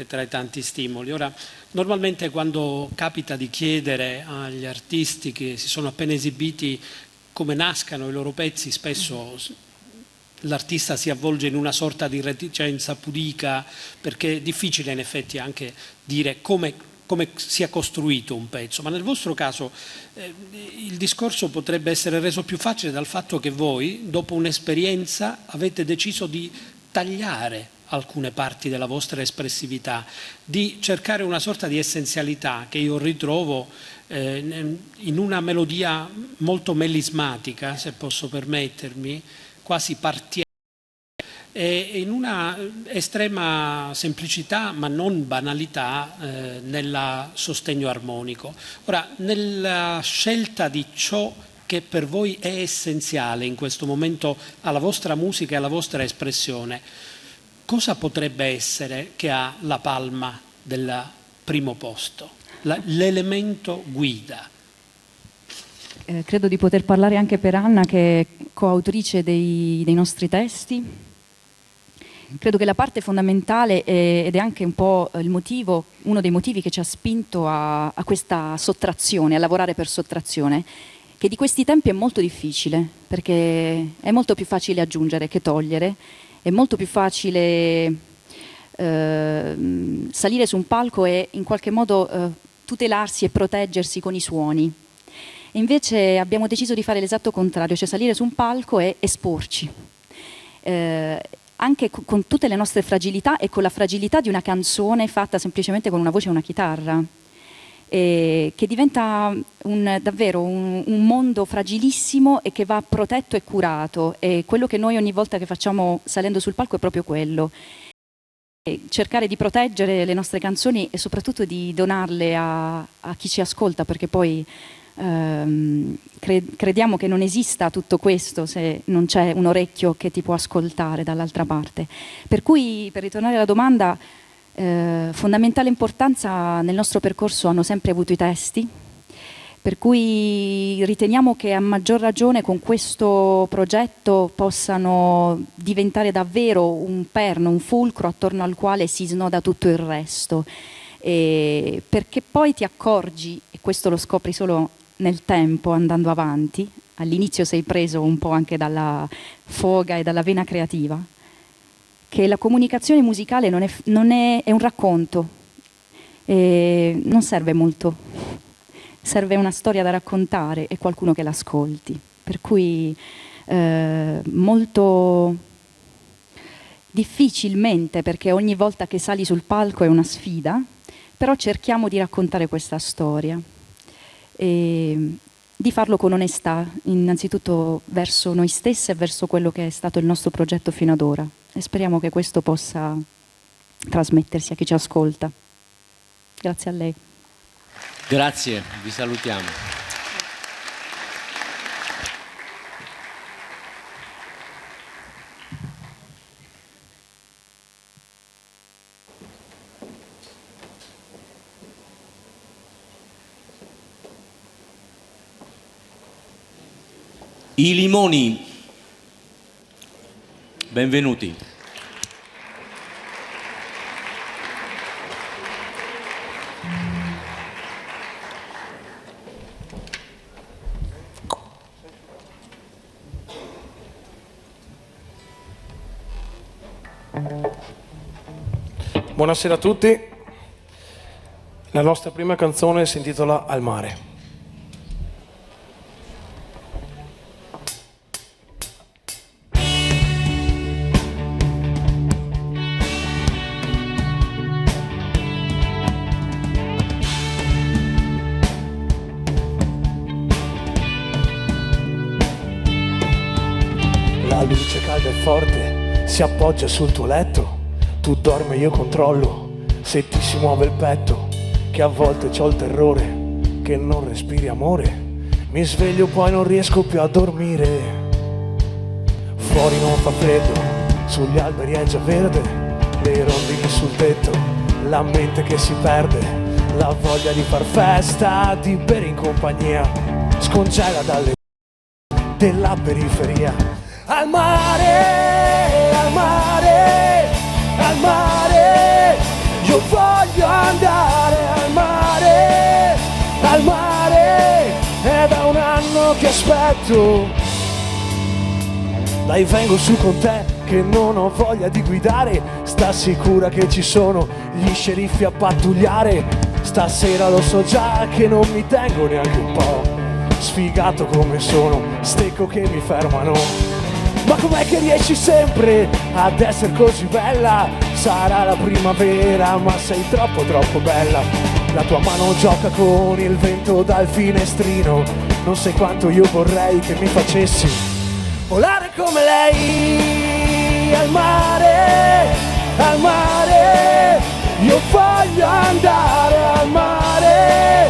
tra i tanti stimoli. Ora, normalmente quando capita di chiedere agli artisti che si sono appena esibiti come nascano i loro pezzi, spesso l'artista si avvolge in una sorta di reticenza pudica, perché è difficile in effetti anche dire come sia costruito un pezzo, ma nel vostro caso il discorso potrebbe essere reso più facile dal fatto che voi, dopo un'esperienza, avete deciso di tagliare alcune parti della vostra espressività, di cercare una sorta di essenzialità che io ritrovo in una melodia molto melismatica, se posso permettermi, quasi partiera, e in una estrema semplicità ma non banalità nel sostegno armonico. Ora, nella scelta di ciò che per voi è essenziale in questo momento alla vostra musica e alla vostra espressione, cosa potrebbe essere che ha la palma del primo posto, l'elemento guida? Credo di poter parlare anche per Anna, che è coautrice dei nostri testi. Credo che la parte fondamentale ed è anche un po' uno dei motivi che ci ha spinto a questa sottrazione, a lavorare per sottrazione, che di questi tempi è molto difficile, perché è molto più facile aggiungere che togliere, è molto più facile salire su un palco e in qualche modo tutelarsi e proteggersi con i suoni. Invece abbiamo deciso di fare l'esatto contrario, cioè salire su un palco e esporci, anche con tutte le nostre fragilità e con la fragilità di una canzone fatta semplicemente con una voce e una chitarra, che diventa davvero un mondo fragilissimo e che va protetto e curato, e quello che noi ogni volta che facciamo salendo sul palco è proprio quello. Cercare di proteggere le nostre canzoni e soprattutto di donarle a chi ci ascolta, perché poi crediamo che non esista tutto questo se non c'è un orecchio che ti può ascoltare dall'altra parte. Per cui, per ritornare alla domanda, fondamentale importanza nel nostro percorso hanno sempre avuto i testi, Per cui riteniamo che a maggior ragione con questo progetto possano diventare davvero un perno, un fulcro attorno al quale si snoda tutto il resto. Perché poi ti accorgi, e questo lo scopri solo nel tempo andando avanti, all'inizio sei preso un po' anche dalla foga e dalla vena creativa, che la comunicazione musicale è un racconto, non serve molto, serve una storia da raccontare e qualcuno che l'ascolti, per cui molto difficilmente, perché ogni volta che sali sul palco è una sfida, però cerchiamo di raccontare questa storia e di farlo con onestà, innanzitutto verso noi stessi e verso quello che è stato il nostro progetto fino ad ora, e speriamo che questo possa trasmettersi a chi ci ascolta. Grazie a lei. Grazie, vi salutiamo. I Limoni, benvenuti. Buonasera a tutti. La nostra prima canzone si intitola Al mare. La luce calda e forte si appoggia sul tuo letto. Tu dormi e io controllo se ti si muove il petto, che a volte c'ho il terrore che non respiri amore. Mi sveglio poi non riesco più a dormire. Fuori non fa freddo, sugli alberi è già verde, le rondini sul tetto, la mente che si perde, la voglia di far festa, di bere in compagnia, scongela dalle della periferia. Al mare, al mare, al mare, io voglio andare al mare, al mare, è da un anno che aspetto. Dai, vengo su con te che non ho voglia di guidare, sta sicura che ci sono gli sceriffi a pattugliare, stasera lo so già che non mi tengo neanche un po', sfigato come sono, stecco che mi fermano. Ma com'è che riesci sempre ad essere così bella? Sarà la primavera, ma sei troppo troppo bella. La tua mano gioca con il vento dal finestrino, non sai quanto io vorrei che mi facessi volare come lei. Al mare, al mare, io voglio andare al mare,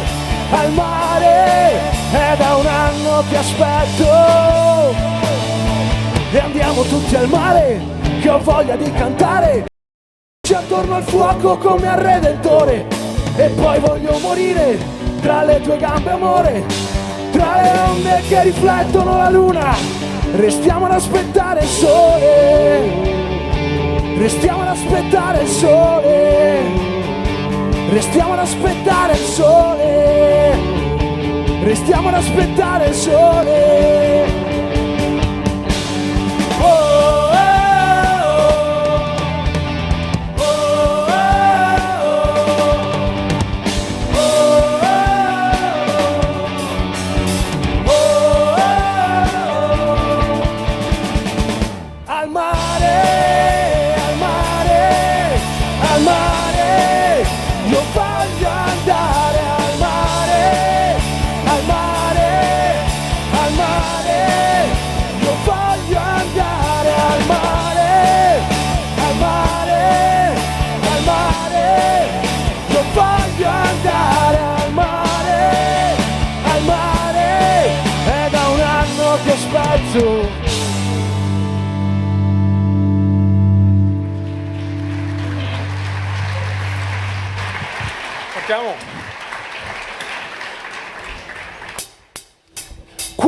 al mare, è da un anno che aspetto. E andiamo tutti al mare, che ho voglia di cantare, ci attorno al fuoco come al Redentore. E poi voglio morire tra le tue gambe amore, tra le onde che riflettono la luna. Restiamo ad aspettare il sole, restiamo ad aspettare il sole, restiamo ad aspettare il sole, restiamo ad aspettare il sole.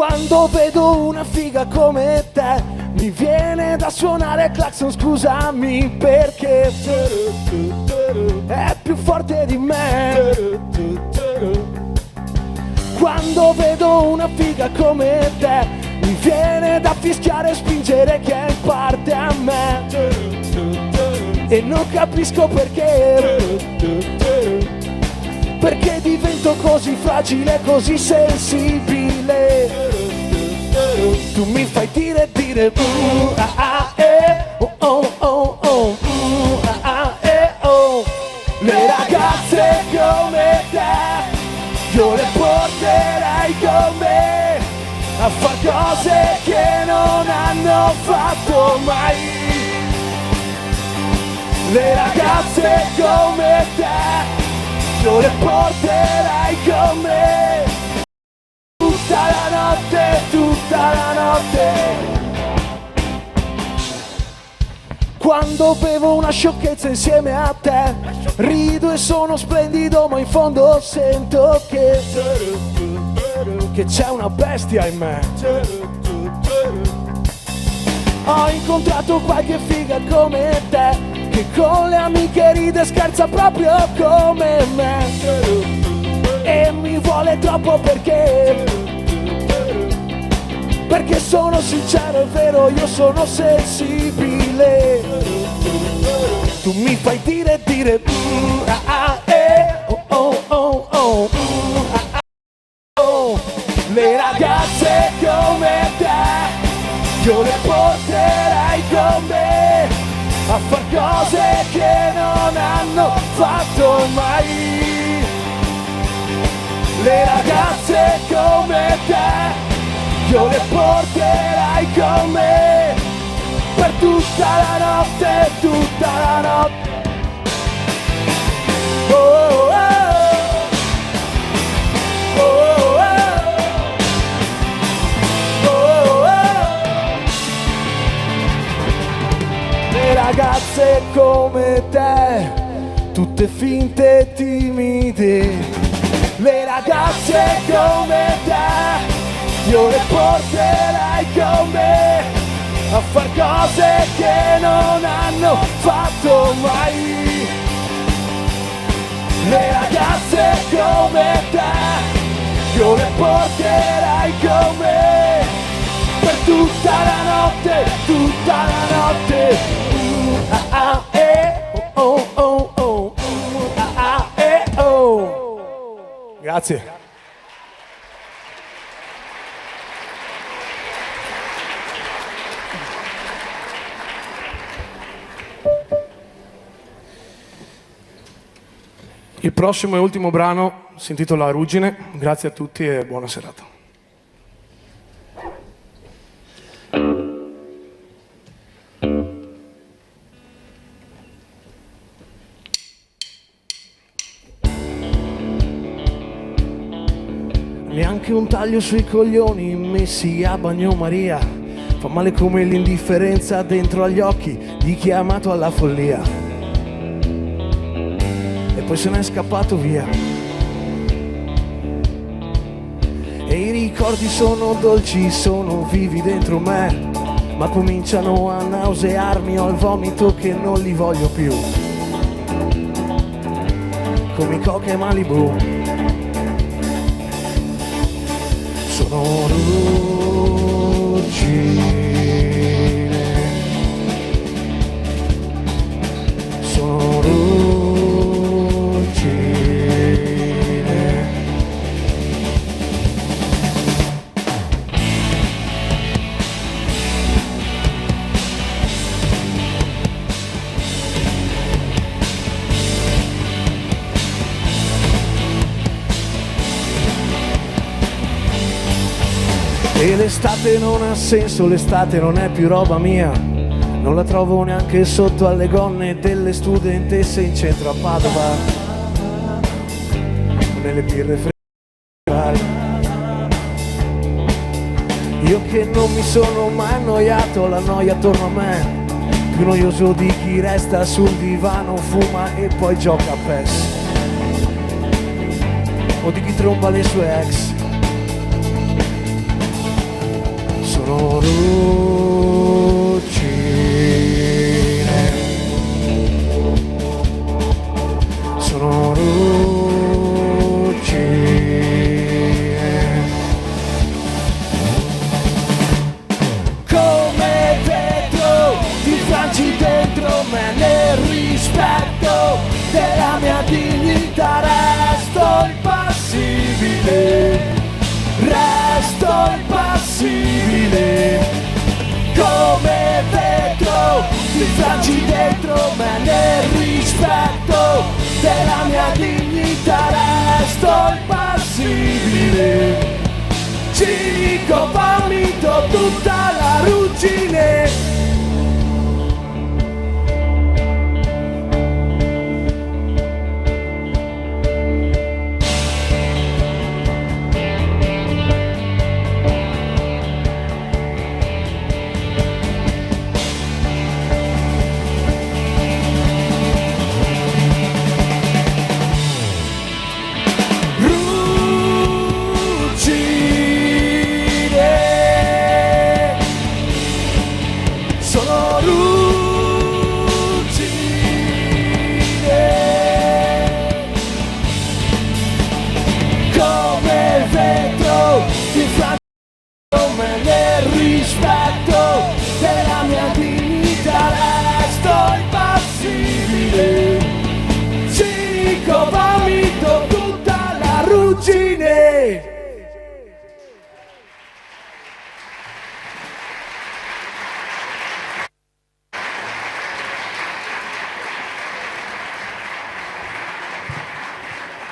Quando vedo una figa come te mi viene da suonare clacson, scusami perché è più forte di me. Quando vedo una figa come te mi viene da fischiare e spingere che è in parte a me. E non capisco perché divento così fragile, così sensibile. Tu mi fai dire le ragazze come te io le porterei con me a far cose che non hanno fatto mai. Le ragazze come te io le porterei con me tutta la notte, tutta la notte. Quando bevo una sciocchezza insieme a te rido e sono splendido, ma in fondo sento che c'è una bestia in me. Ho incontrato qualche figa come te che con le amiche ride e scherza proprio come me e mi vuole troppo perché sono sincero, è vero, io sono sensibile. Tu mi fai dire le ragazze come te io le porterei con me a far cose che non hanno fatto mai. Le ragazze come te io le porterei con me per tutta la notte, tutta la notte. Oh, oh, oh. Oh, oh, oh. Le ragazze come te, tutte finte e timide. Le ragazze come te io le porterei con me a far cose che non hanno fatto mai. Le ragazze come te io le porterei con me per tutta la notte, tutta la notte. Grazie. Il prossimo e ultimo brano si intitola Ruggine. Grazie a tutti e buona serata. Neanche un taglio sui coglioni messi a bagnomaria fa male come l'indifferenza dentro agli occhi di chi ha amato alla follia. Poi se n'è scappato via. E i ricordi sono dolci, sono vivi dentro me, ma cominciano a nausearmi, ho il vomito che non li voglio più. Come Coca e Malibu. Sono ruggine. Sono ruggine. E l'estate non ha senso, l'estate non è più roba mia. Non la trovo neanche sotto alle gonne delle studentesse in centro a Padova, nelle birre fresche. Io che non mi sono mai annoiato, la noia attorno a me, più noioso di chi resta sul divano, fuma e poi gioca a PES, o di chi tromba le sue ex. sono ruggine, sono ruggine, come vetro ti frangi dentro me nel rispetto della mia dignità, resto impassibile, resto impassibile, come vetro ti frangi dentro me nel rispetto della mia dignità, resto impassibile, cinico vomito tutta la ruggine.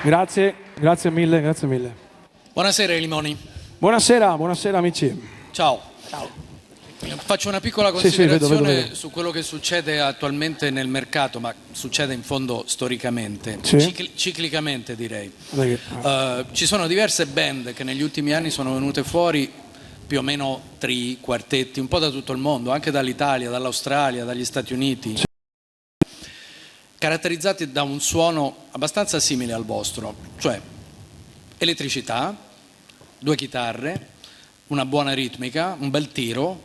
Grazie, grazie mille, grazie mille. Buonasera Limoni. Buonasera, buonasera amici. Ciao. Faccio una piccola considerazione vedo. su quello che succede attualmente nel mercato, ma succede in fondo storicamente, ciclicamente direi. Ci sono diverse band che negli ultimi anni sono venute fuori, più o meno trii, quartetti, un po' da tutto il mondo, anche dall'Italia, dall'Australia, dagli Stati Uniti, caratterizzati da un suono abbastanza simile al vostro, cioè elettricità, 2 chitarre, una buona ritmica, un bel tiro.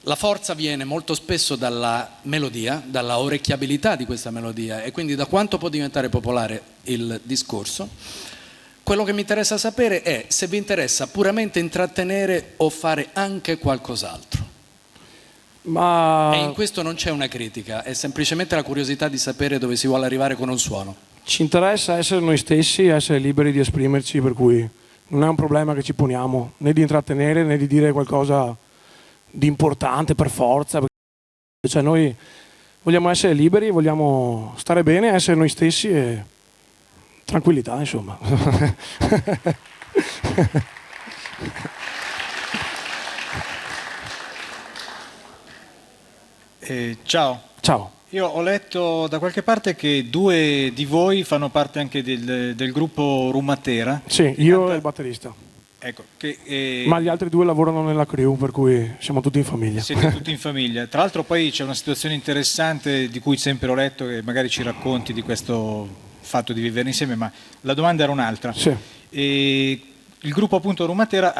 La forza viene molto spesso dalla melodia, dalla orecchiabilità di questa melodia e quindi da quanto può diventare popolare il discorso. Quello che mi interessa sapere è se vi interessa puramente intrattenere o fare anche qualcos'altro. Ma... E in questo non c'è una critica, è semplicemente la curiosità di sapere dove si vuole arrivare con un suono. Ci interessa essere noi stessi, essere liberi di esprimerci, per cui non è un problema che ci poniamo, né di intrattenere né di dire qualcosa di importante per forza. Cioè noi vogliamo essere liberi, vogliamo stare bene, essere noi stessi e tranquillità, insomma. Ciao. Ciao. Io ho letto da qualche parte che 2 di voi fanno parte anche del gruppo Rumatera. Sì, io e il batterista. Ecco, ma gli altri 2 lavorano nella crew, per cui siamo tutti in famiglia. Siete tutti in famiglia. Tra l'altro poi c'è una situazione interessante di cui sempre ho letto, che magari ci racconti di questo fatto di vivere insieme, ma la domanda era un'altra. Sì. E il gruppo appunto Rumatera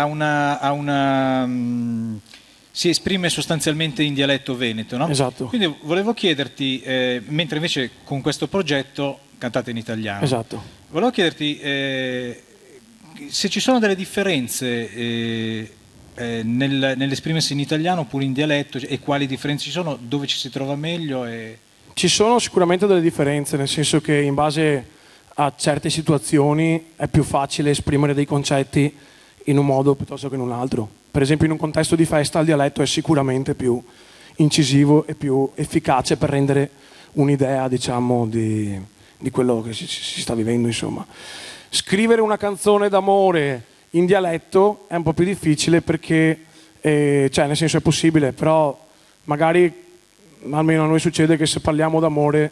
si esprime sostanzialmente in dialetto veneto, no? Esatto. Quindi volevo chiederti, mentre invece con questo progetto cantate in italiano. Esatto. Volevo chiederti se ci sono delle differenze nell'esprimersi in italiano oppure in dialetto e quali differenze ci sono, dove ci si trova meglio. Ci sono sicuramente delle differenze, nel senso che in base a certe situazioni è più facile esprimere dei concetti in un modo piuttosto che in un altro. Per esempio in un contesto di festa il dialetto è sicuramente più incisivo e più efficace per rendere un'idea, diciamo, di quello che si sta vivendo, insomma. Scrivere una canzone d'amore in dialetto è un po' più difficile perché, cioè nel senso è possibile, però magari, almeno a noi succede che se parliamo d'amore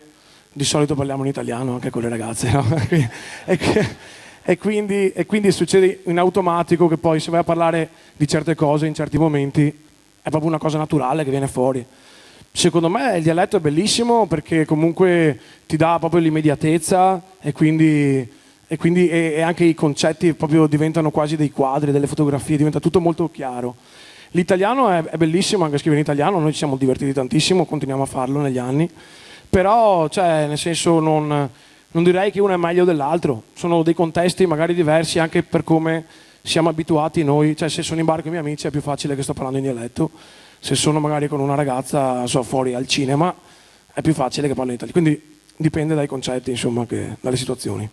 di solito parliamo in italiano anche con le ragazze, no? E quindi succede in automatico che poi se vai a parlare di certe cose in certi momenti è proprio una cosa naturale che viene fuori. Secondo me il dialetto è bellissimo perché comunque ti dà proprio l'immediatezza e quindi anche i concetti proprio diventano quasi dei quadri, delle fotografie, diventa tutto molto chiaro. L'italiano è bellissimo anche scrivere in italiano, noi ci siamo divertiti tantissimo, continuiamo a farlo negli anni, però cioè, nel senso non direi che uno è meglio dell'altro, sono dei contesti magari diversi anche per come siamo abituati noi, cioè se sono in bar con i miei amici è più facile che sto parlando in dialetto, se sono magari con una ragazza fuori al cinema è più facile che parlo in italiano, quindi dipende dai concetti, insomma, dalle situazioni.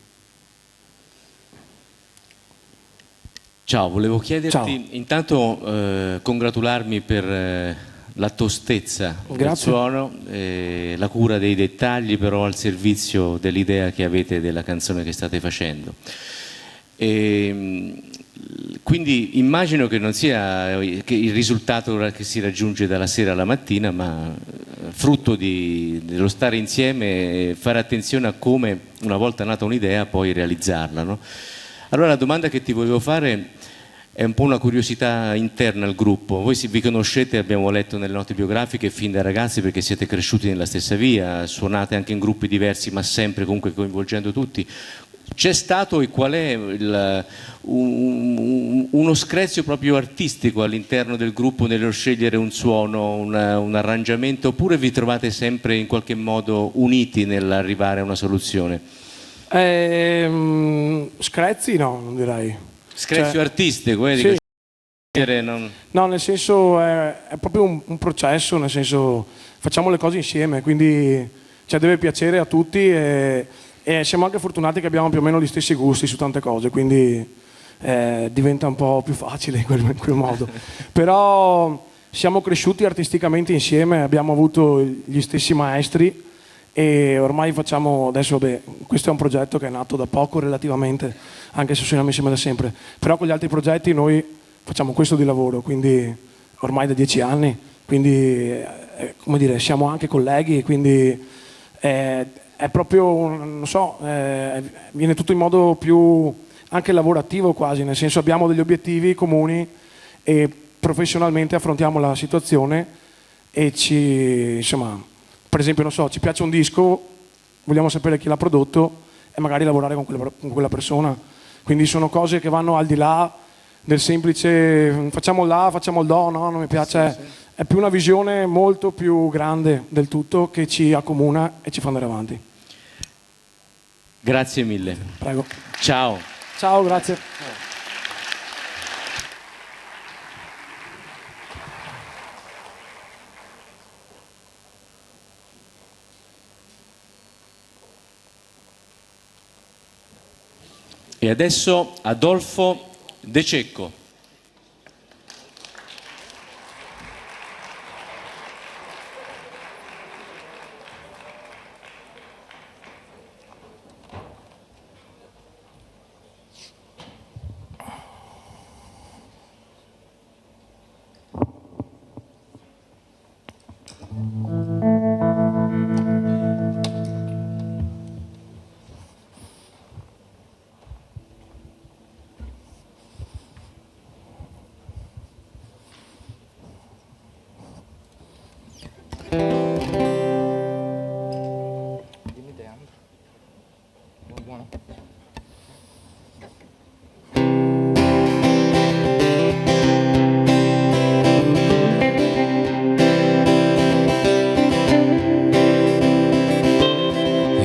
Ciao, volevo chiederti intanto congratularmi per la tostezza del suono, la cura dei dettagli però al servizio dell'idea che avete della canzone che state facendo. Quindi immagino che non sia che il risultato che si raggiunge dalla sera alla mattina, ma frutto dello stare insieme e fare attenzione a come una volta nata un'idea poi realizzarla, no? Allora la domanda che ti volevo fare è un po' una curiosità interna al gruppo. Voi vi conoscete, abbiamo letto nelle note biografiche, fin da ragazzi perché siete cresciuti nella stessa via, suonate anche in gruppi diversi ma sempre comunque coinvolgendo tutti. C'è stato e qual è uno screzio proprio artistico all'interno del gruppo nello scegliere un suono, un arrangiamento, oppure vi trovate sempre in qualche modo uniti nell'arrivare a una soluzione? Screzi no, non direi. Screzio artistico, sì. Non... No, nel senso è proprio un processo, nel senso facciamo le cose insieme, quindi deve piacere a tutti e siamo anche fortunati che abbiamo più o meno gli stessi gusti su tante cose, quindi diventa un po' più facile in quel modo. Però siamo cresciuti artisticamente insieme, abbiamo avuto gli stessi maestri e ormai facciamo, adesso questo è un progetto che è nato da poco relativamente, anche se suoniamo insieme da sempre, però con gli altri progetti noi facciamo questo di lavoro, quindi ormai da 10 anni, quindi come dire, siamo anche colleghi, quindi è proprio, non so, viene tutto in modo più anche lavorativo quasi, nel senso abbiamo degli obiettivi comuni e professionalmente affrontiamo la situazione e insomma, per esempio, non so, ci piace un disco, vogliamo sapere chi l'ha prodotto e magari lavorare con quella persona. Quindi sono cose che vanno al di là del semplice facciamo il La, facciamo il Do, no, non mi piace. Sì. È più una visione molto più grande del tutto che ci accomuna e ci fa andare avanti. Grazie mille. Prego. Ciao. Ciao, grazie. E adesso Adolfo De Cecco.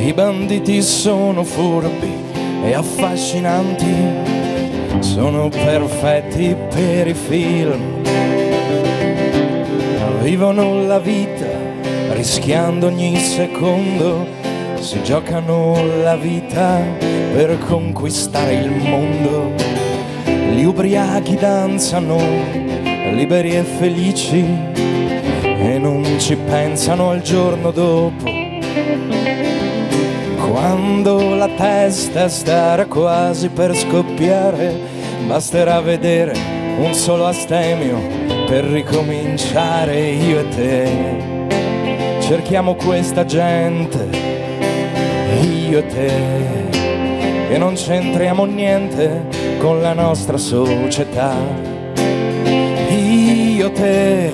I banditi sono furbi e affascinanti, sono perfetti per i film. Vivono la vita rischiando ogni secondo, si giocano la vita per conquistare il mondo. Gli ubriachi danzano liberi e felici e non ci pensano al giorno dopo, quando la testa starà quasi per scoppiare. Basterà vedere un solo astemio per ricominciare. Io e te cerchiamo questa gente, io e te, e non c'entriamo niente con la nostra società. Io, te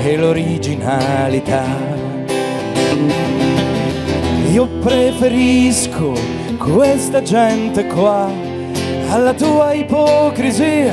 e l'originalità. Io preferisco questa gente qua alla tua ipocrisia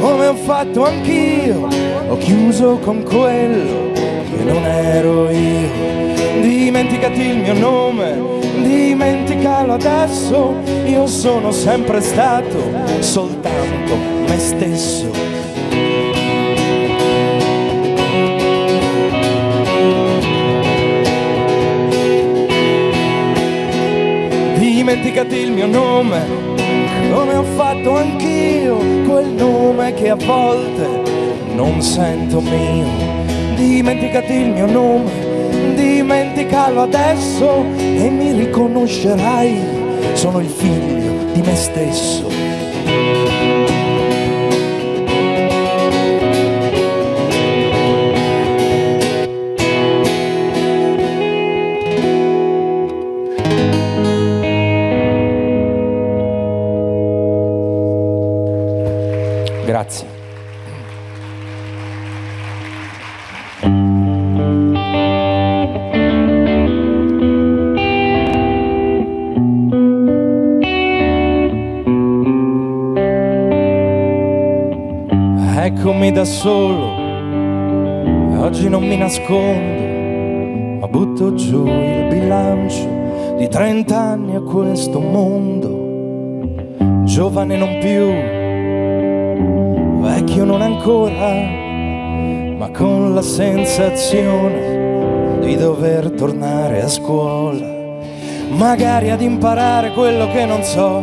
come ho fatto anch'io, ho chiuso con quello che non ero io. Dimenticati il mio nome, dimenticalo adesso, io sono sempre stato soltanto me stesso. Dimenticati il mio nome, come ho fatto anch'io, quel nome che a volte non sento mio. Dimenticati il mio nome, dimenticalo adesso e mi riconoscerai, sono il figlio di me stesso. Grazie. Eccomi da solo, oggi non mi nascondo, ma butto giù il bilancio di 30 anni a questo mondo. Giovane non più, vecchio non ancora, ma con la sensazione di dover tornare a scuola, magari ad imparare quello che non so,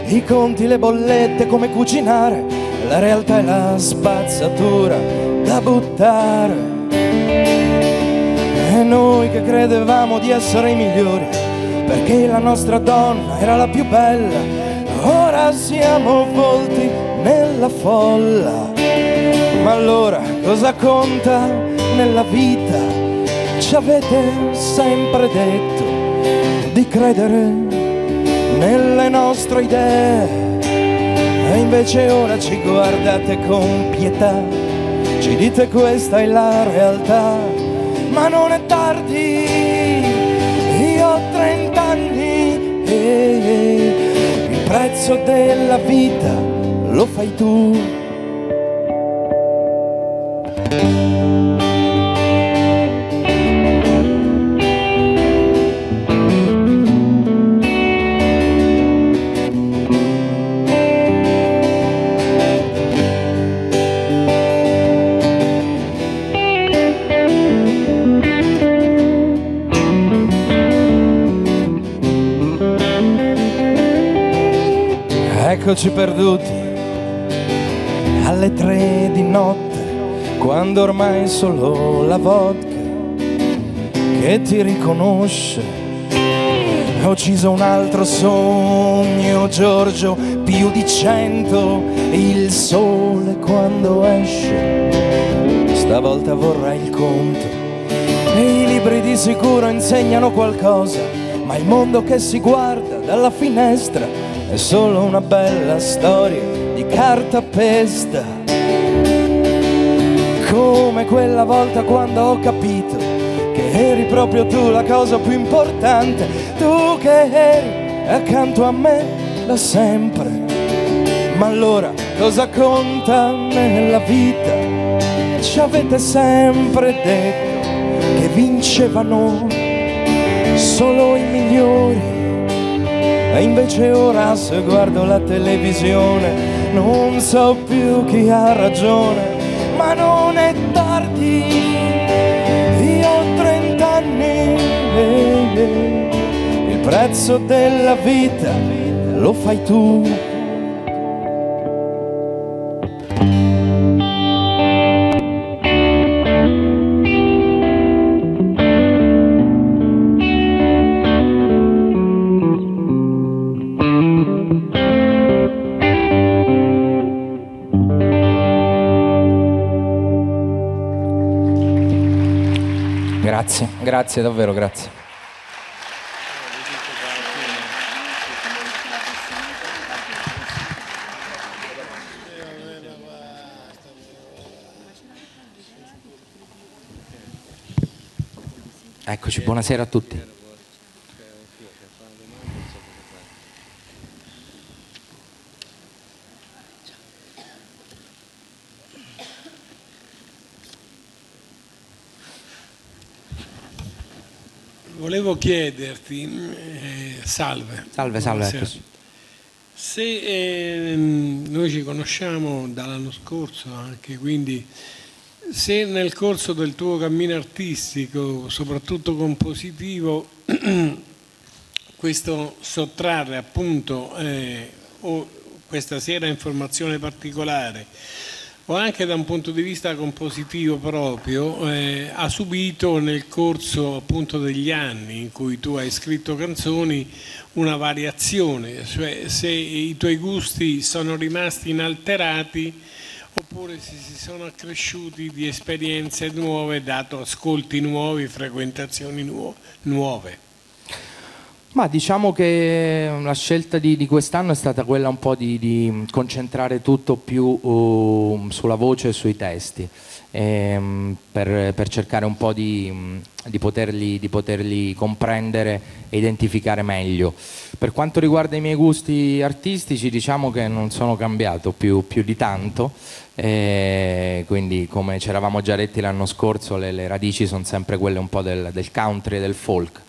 i conti, le bollette, come cucinare, la realtà è la spazzatura da buttare. E noi che credevamo di essere i migliori, perché la nostra donna era la più bella, ora siamo avvolti nella folla. Ma allora cosa conta nella vita? Ci avete sempre detto di credere nelle nostre idee, e invece ora ci guardate con pietà, ci dite questa è la realtà. Ma non è tardi, io ho 30 anni e il prezzo della vita lo fai tu. Eccoci perduti alle 3 di notte, quando ormai solo la vodka che ti riconosce ha ucciso un altro sogno, Giorgio, più di 100, il sole quando esce, stavolta vorrai il conto. E i libri di sicuro insegnano qualcosa, ma il mondo che si guarda dalla finestra è solo una bella storia di cartapesta, come quella volta quando ho capito che eri proprio tu la cosa più importante, tu che eri accanto a me da sempre. Ma allora cosa conta nella vita? Ci avete sempre detto che vincevano solo i migliori, e invece ora se guardo la televisione non so più chi ha ragione. Ma non è tardi, io ho 30 anni e il prezzo della vita lo fai tu. Grazie, grazie, davvero grazie. Eccoci, buonasera a tutti. Volevo chiederti, salve. Salve, eccoci. Se noi ci conosciamo dall'anno scorso anche, quindi se nel corso del tuo cammino artistico, soprattutto compositivo, questo sottrarre appunto o questa sera informazione particolare o anche da un punto di vista compositivo proprio, ha subito nel corso appunto degli anni in cui tu hai scritto canzoni una variazione, cioè se i tuoi gusti sono rimasti inalterati oppure se si sono accresciuti di esperienze nuove, dato ascolti nuovi, frequentazioni nuove. Ma diciamo che la scelta di quest'anno è stata quella un po' di concentrare tutto più sulla voce e sui testi, per cercare un po' di poterli comprendere e identificare meglio. Per quanto riguarda i miei gusti artistici, diciamo che non sono cambiato più di tanto, quindi come ci eravamo già detti l'anno scorso, le radici sono sempre quelle un po' del country e del folk.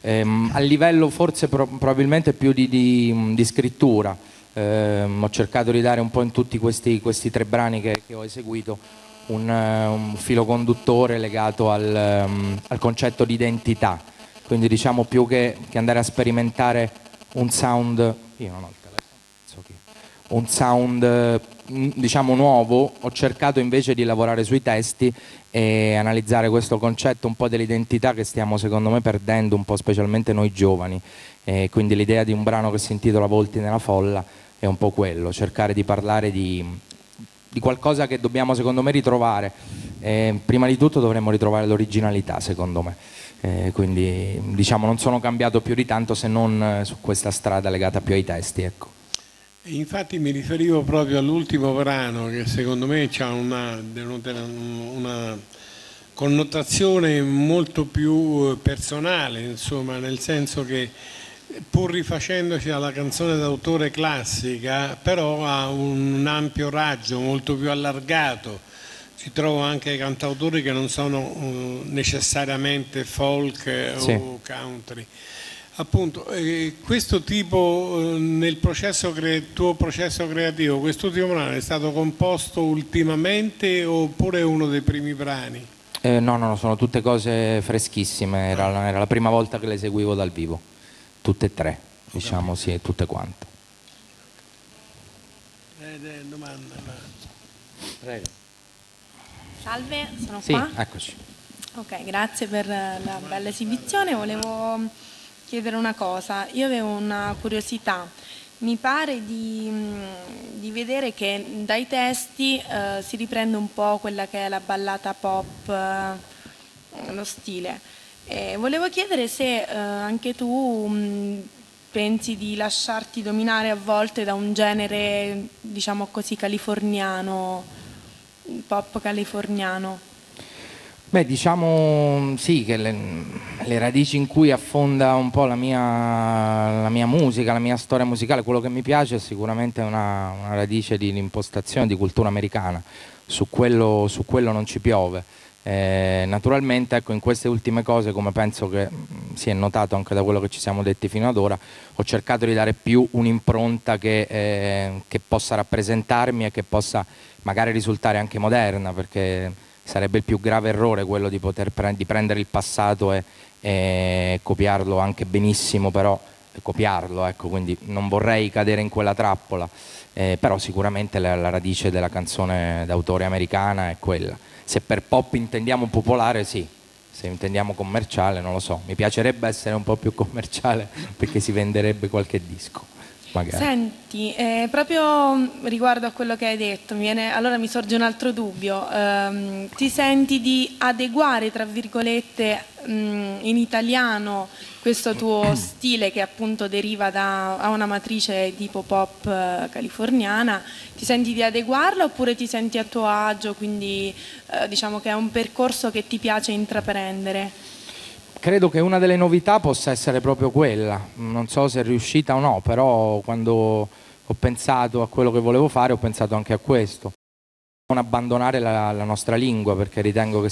A livello forse probabilmente più di scrittura, ho cercato di dare un po' in tutti questi 3 brani che ho eseguito un filo conduttore legato al concetto di identità, quindi diciamo più che andare a sperimentare un sound, io non ho il telefono, un sound diciamo nuovo, ho cercato invece di lavorare sui testi e analizzare questo concetto un po' dell'identità che stiamo secondo me perdendo un po', specialmente noi giovani, e quindi l'idea di un brano che si intitola Volti nella folla è un po' quello, cercare di parlare di qualcosa che dobbiamo secondo me ritrovare, prima di tutto dovremmo ritrovare l'originalità secondo me, quindi diciamo non sono cambiato più di tanto se non su questa strada legata più ai testi, ecco. Infatti mi riferivo proprio all'ultimo brano che secondo me ha una connotazione molto più personale, insomma, nel senso che pur rifacendoci alla canzone d'autore classica, però ha un ampio raggio molto più allargato. Ci trovo anche cantautori che non sono necessariamente folk o country. Appunto, questo tipo nel tuo processo creativo, quest'ultimo brano è stato composto ultimamente oppure è uno dei primi brani? No, sono tutte cose freschissime, era la prima volta che le eseguivo dal vivo, tutte e 3, diciamo, sì, tutte quante. Domanda. Prego. Salve, sono sì, qua. Eccoci. Ok, grazie per la bella esibizione. Volevo chiedere una cosa, io avevo una curiosità, mi pare di vedere che dai testi si riprende un po' quella che è la ballata pop, lo stile. Volevo chiedere se anche tu pensi di lasciarti dominare a volte da un genere, diciamo così, californiano, pop californiano. Beh, diciamo sì, che le radici in cui affonda un po' la mia musica, la mia storia musicale, quello che mi piace è sicuramente una radice di impostazione di cultura americana, su quello non ci piove. Naturalmente, ecco, in queste ultime cose, come penso che si è notato anche da quello che ci siamo detti fino ad ora, ho cercato di dare più un'impronta che possa rappresentarmi e che possa magari risultare anche moderna, perché sarebbe il più grave errore quello di prendere il passato e copiarlo anche benissimo, però copiarlo, ecco, quindi non vorrei cadere in quella trappola, però sicuramente la radice della canzone d'autore americana è quella. Se per pop intendiamo popolare, sì, se intendiamo commerciale non lo so, mi piacerebbe essere un po' più commerciale perché si venderebbe qualche disco. Magari. Senti, proprio riguardo a quello che hai detto, allora mi sorge un altro dubbio. Ti senti di adeguare, tra virgolette, in italiano questo tuo stile che appunto deriva da una matrice tipo pop californiana? Ti senti di adeguarla oppure ti senti a tuo agio, quindi diciamo che è un percorso che ti piace intraprendere? Credo che una delle novità possa essere proprio quella, non so se è riuscita o no, però quando ho pensato a quello che volevo fare ho pensato anche a questo. Non abbandonare la nostra lingua, perché ritengo che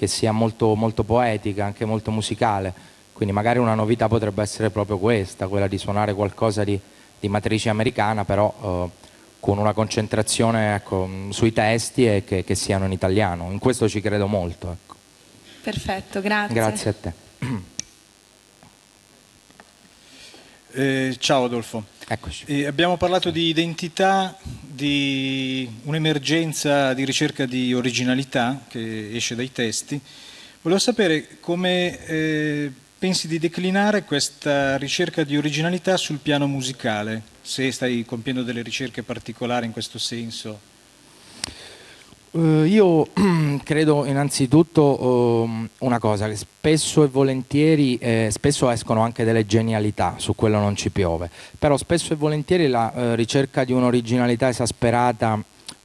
sia molto, molto poetica, anche molto musicale, Quindi magari una novità potrebbe essere proprio questa, quella di suonare qualcosa di matrice americana, però con una concentrazione, ecco, sui testi e che siano in italiano. In questo ci credo molto. Ecco. Perfetto, grazie. Grazie a te. Ciao Adolfo. Eccoci. Abbiamo parlato di identità, di un'emergenza di ricerca di originalità che esce dai testi. Volevo sapere come pensi di declinare questa ricerca di originalità sul piano musicale, se stai compiendo delle ricerche particolari in questo senso. Io credo innanzitutto una cosa, che spesso e volentieri, spesso escono anche delle genialità, su quello non ci piove, però spesso e volentieri la ricerca di un'originalità esasperata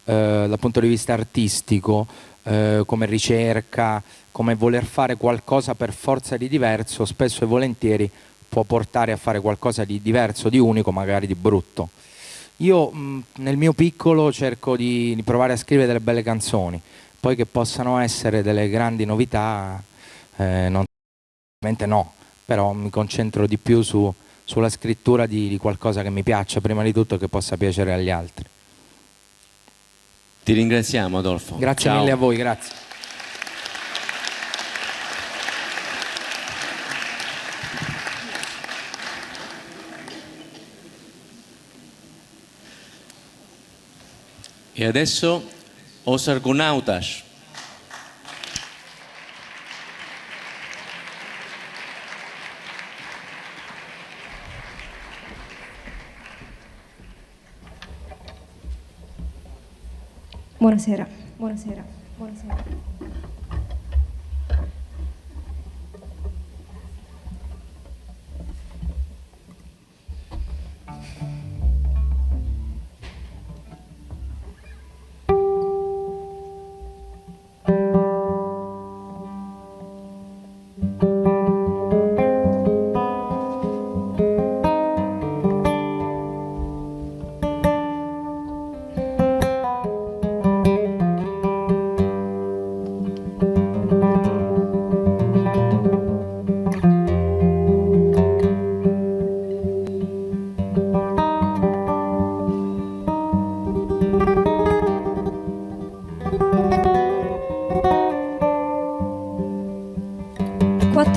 dal punto di vista artistico, come ricerca, come voler fare qualcosa per forza di diverso, spesso e volentieri può portare a fare qualcosa di diverso, di unico, magari di brutto. Io nel mio piccolo cerco di provare a scrivere delle belle canzoni, poi che possano essere delle grandi novità, no, però mi concentro di più sulla scrittura di qualcosa che mi piaccia, prima di tutto che possa piacere agli altri. Ti ringraziamo Adolfo. Grazie mille a voi, grazie. E adesso Os Argonautas. Buonasera, buonasera, buonasera.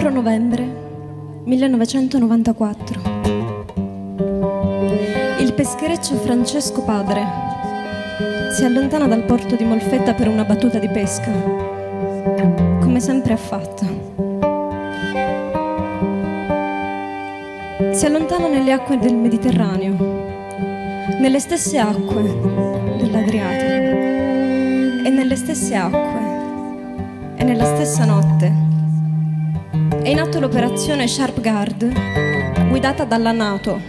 Novembre 1994. Il peschereccio Francesco Padre si allontana dal porto di Molfetta per una battuta di pesca, come sempre ha fatto. Si allontana nelle acque del Mediterraneo, nelle stesse acque dell'Adriatico, e nelle stesse acque, e nella stessa notte. È in atto l'operazione Sharp Guard, guidata dalla NATO.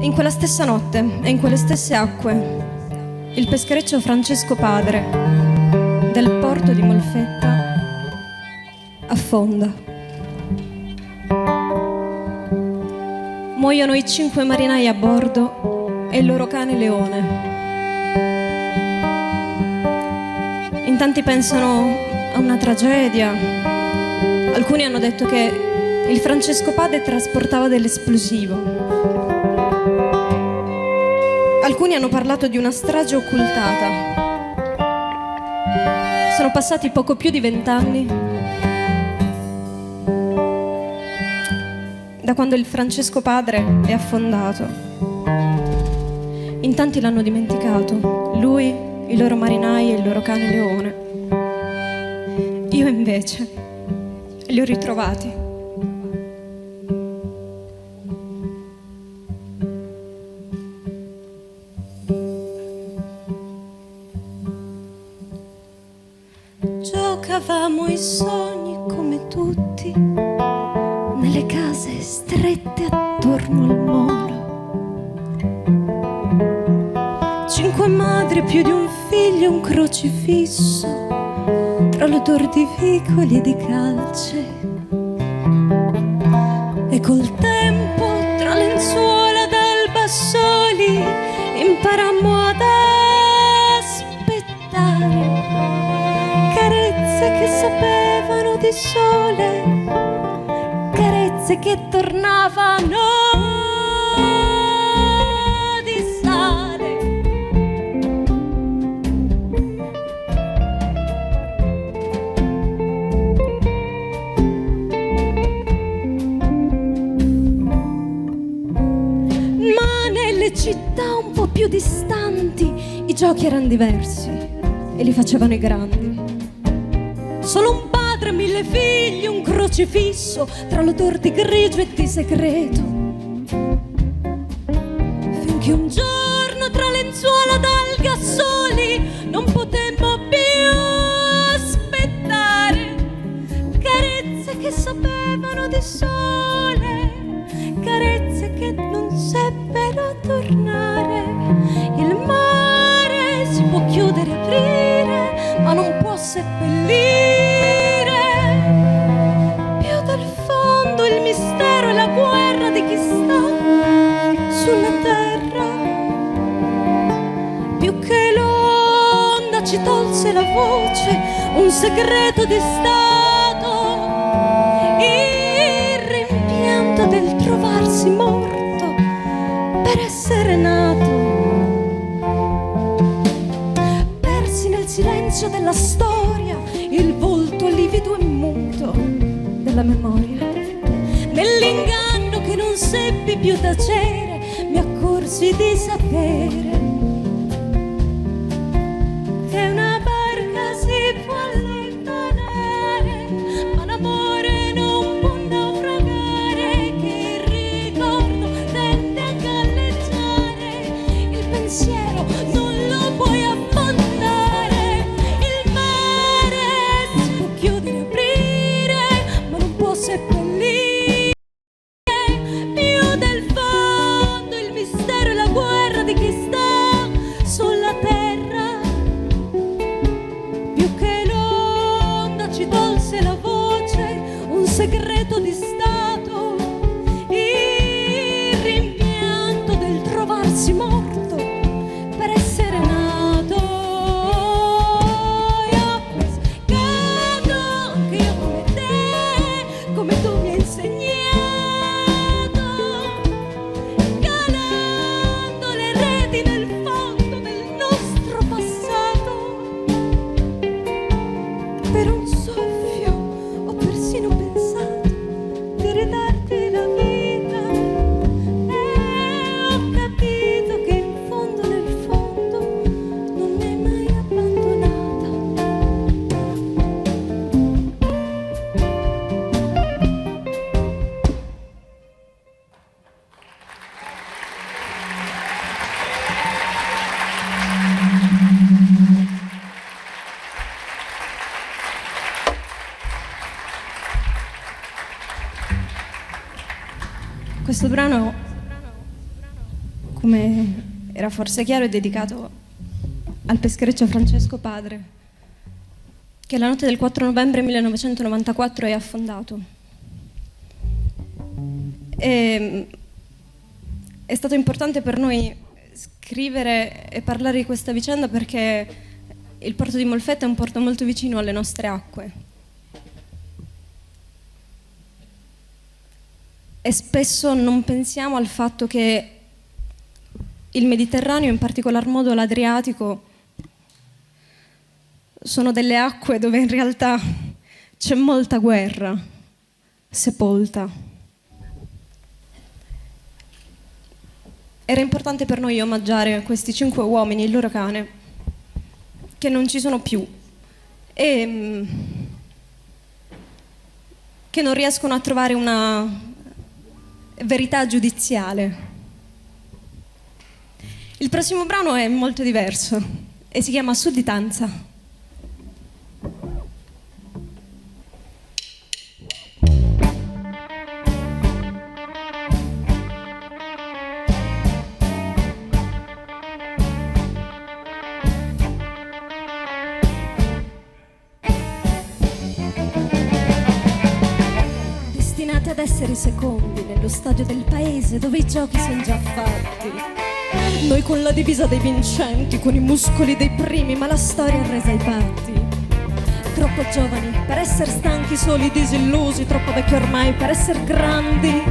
In quella stessa notte e in quelle stesse acque, il peschereccio Francesco Padre del porto di Molfetta affonda. Muoiono i 5 marinai a bordo e il loro cane Leone. In tanti pensano a una tragedia. Alcuni hanno detto che il Francesco Padre trasportava dell'esplosivo. Alcuni hanno parlato di una strage occultata. Sono passati poco più di 20 anni da quando il Francesco Padre è affondato. In tanti l'hanno dimenticato, lui, i loro marinai e il loro cane Leone. Io invece li ho ritrovati. Giocavamo i sogni come tutti, nelle case strette attorno al molo. 5 madri, più di un figlio, un crocifisso, tra l'odor di vicoli e di calce. E col tempo, tra lenzuola d'alba soli, imparammo ad aspettare carezze che sapevano di sole, carezze che tornavano di sale. Ma nelle città un po' più distanti i giochi erano diversi e li facevano i grandi. Solo un padre, 1000 figli, un crocifisso tra l'odor di grigio e di segreto. Finché un giorno tra lenzuola d'alga soli non potemmo più aspettare. Carezze che sapevano di sole, carezze che non seppero tornare. Il mare si può chiudere e aprire, ma non può seppellire. Più del fondo il mistero e la guerra di chi sta sulla terra. Più che l'onda ci tolse la voce, un segreto di stato, il rimpianto del trovarsi morto per essere nato. Persi nel silenzio della storia, il volto livido e muto della memoria. Nell'inganno che non seppi più tacere, mi accorsi di sapere che una barca si può allontanare, ma l'amore non può naufragare, che il ricordo tende a galleggiare, il pensiero non lo puoi affondare. Il mare si può chiudere e aprire, ma non può seppellire. Più del fondo il mistero e la guerra di chi sta sulla terra. Più che l'onda ci tolse la voce, un segreto di stato, il rimpianto del trovarsi morto per essere nato. Io pescato anche io come te, come tu mi hai insegnato, calando le reti nel fondo del nostro passato. Per un soffio ho persino pensato di ridarti la vita, e ho capito che in fondo nel fondo non mi hai mai abbandonata. Questo brano, come era forse chiaro, è dedicato al peschereccio Francesco Padre, che la notte del 4 novembre 1994 è affondato. È stato importante per noi scrivere e parlare di questa vicenda perché il porto di Molfetta è un porto molto vicino alle nostre acque. E spesso non pensiamo al fatto che il Mediterraneo, in particolar modo l'Adriatico, sono delle acque dove in realtà c'è molta guerra sepolta. Era importante per noi omaggiare questi 5 uomini e il loro cane, che non ci sono più e che non riescono a trovare una verità giudiziale. Il prossimo brano è molto diverso e si chiama Sudditanza. Destinati ad essere secondi nello stadio del paese dove i giochi sono già fatti. Noi con la divisa dei vincenti, con i muscoli dei primi, ma la storia è resa ai patti. troppo giovani per essere stanchi, soli, disillusi, troppo vecchi ormai per essere grandi,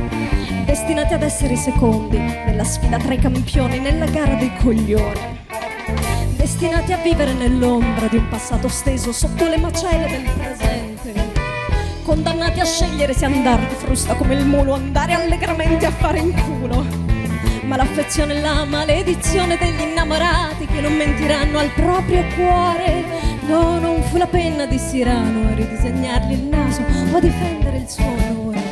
destinati ad essere i secondi nella sfida tra i campioni, nella gara dei coglioni, destinati a vivere nell'ombra di un passato steso sotto le macerie del presente, condannati a scegliere se andare di frusta come il mulo, andare allegramente a fare in culo. Ma l'affezione è la maledizione degli innamorati che non mentiranno al proprio cuore. No, non fu la penna di Sirano a ridisegnargli il naso o a difendere il suo onore.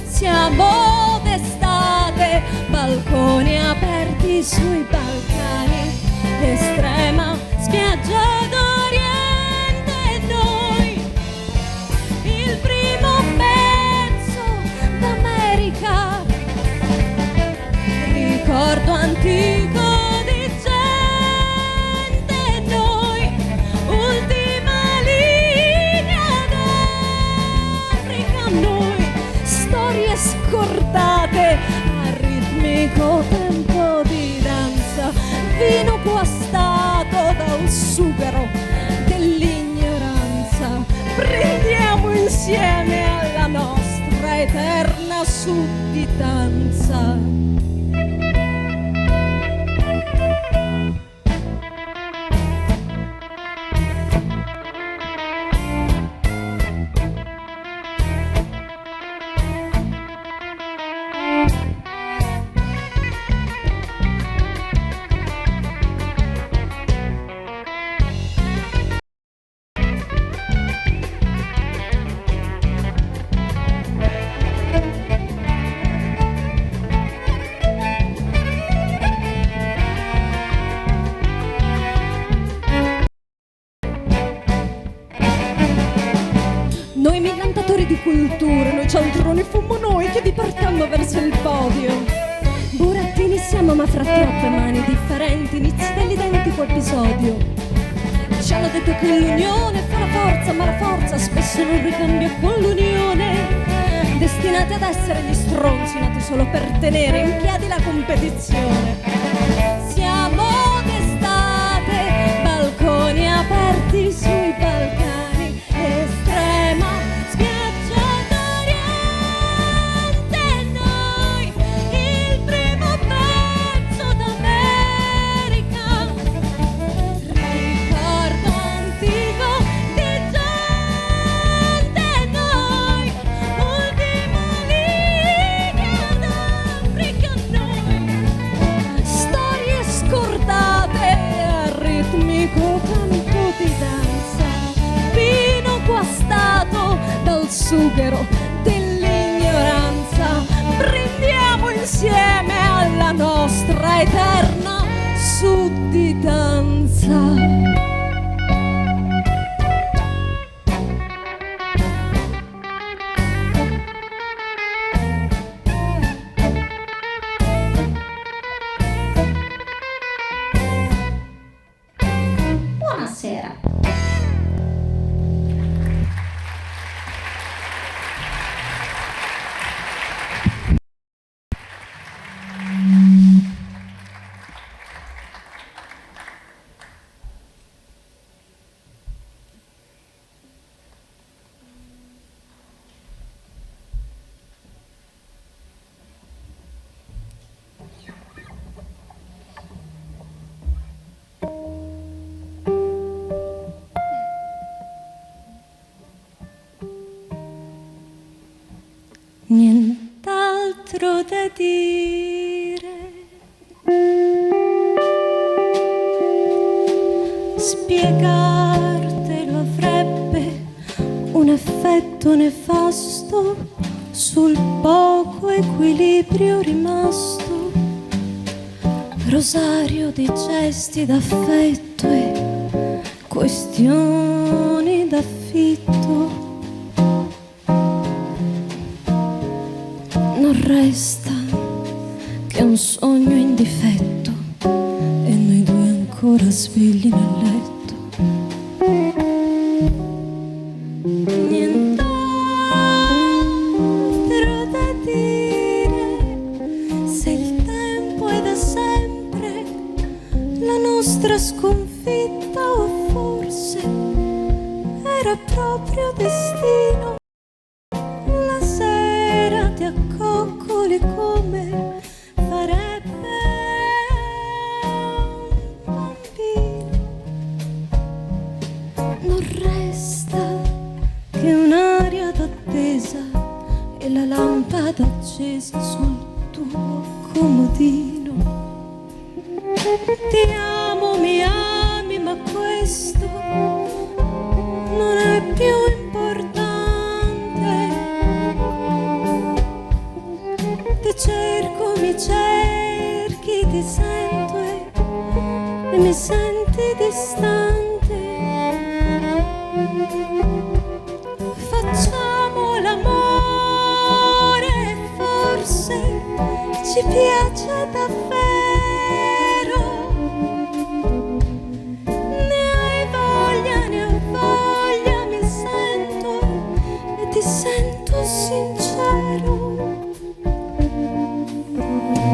Siamo d'estate, balconi aperti sui Balcani, estrema spiaggia d'Oriente, noi il primo pezzo d'America, ricordo antico di gente, noi ultima linea d'Africa, noi storie scordate a ritmico tempo di danza, vino guastato dal sughero dell'ignoranza. Prendiamo insieme alla nostra eterna sudditanza. Noi millantatori di cultura, noi cialtroni fummo noi che vi portammo verso il podio. Burattini siamo ma fra troppe mani differenti, inizi dell'identico episodio. Ci hanno detto che l'unione fa la forza, ma la forza spesso non ricambia con l'unione. Destinati ad essere gli stronzi nati solo per tenere in piedi la competizione. Siamo d'estate, balconi aperti sui Balcani, estrema spiaggia d'Oriente, noi il primo pezzo d'America, ricordo antico di gente, noi ultima linea d'Africa, noi storie scordate a ritmico campo di danza, vino guastato dal sughero dell'ignoranza. Prendiamo insieme alla nostra eterna sudditanza. Buonasera. Nient'altro da dire, spiegartelo avrebbe un effetto nefasto sul poco equilibrio rimasto, rosario di gesti d'affetto e questioni d'affitto. Non resta che un sogno in difetto e noi due ancora svegli nel letto. Nient'altro da dire, se il tempo è da sempre la nostra sconfitta, o forse era sapere come farebbe un bambino. Non resta che un'aria d'attesa e la lampada accesa sul tuo comodino. Ti amo, mi ami, ma questo non è più importante. Ti cerco, mi cerchi, ti sento e mi senti distante. Facciamo l'amore e forse ci piace davvero. Ne hai voglia, mi sento e ti sento sincero.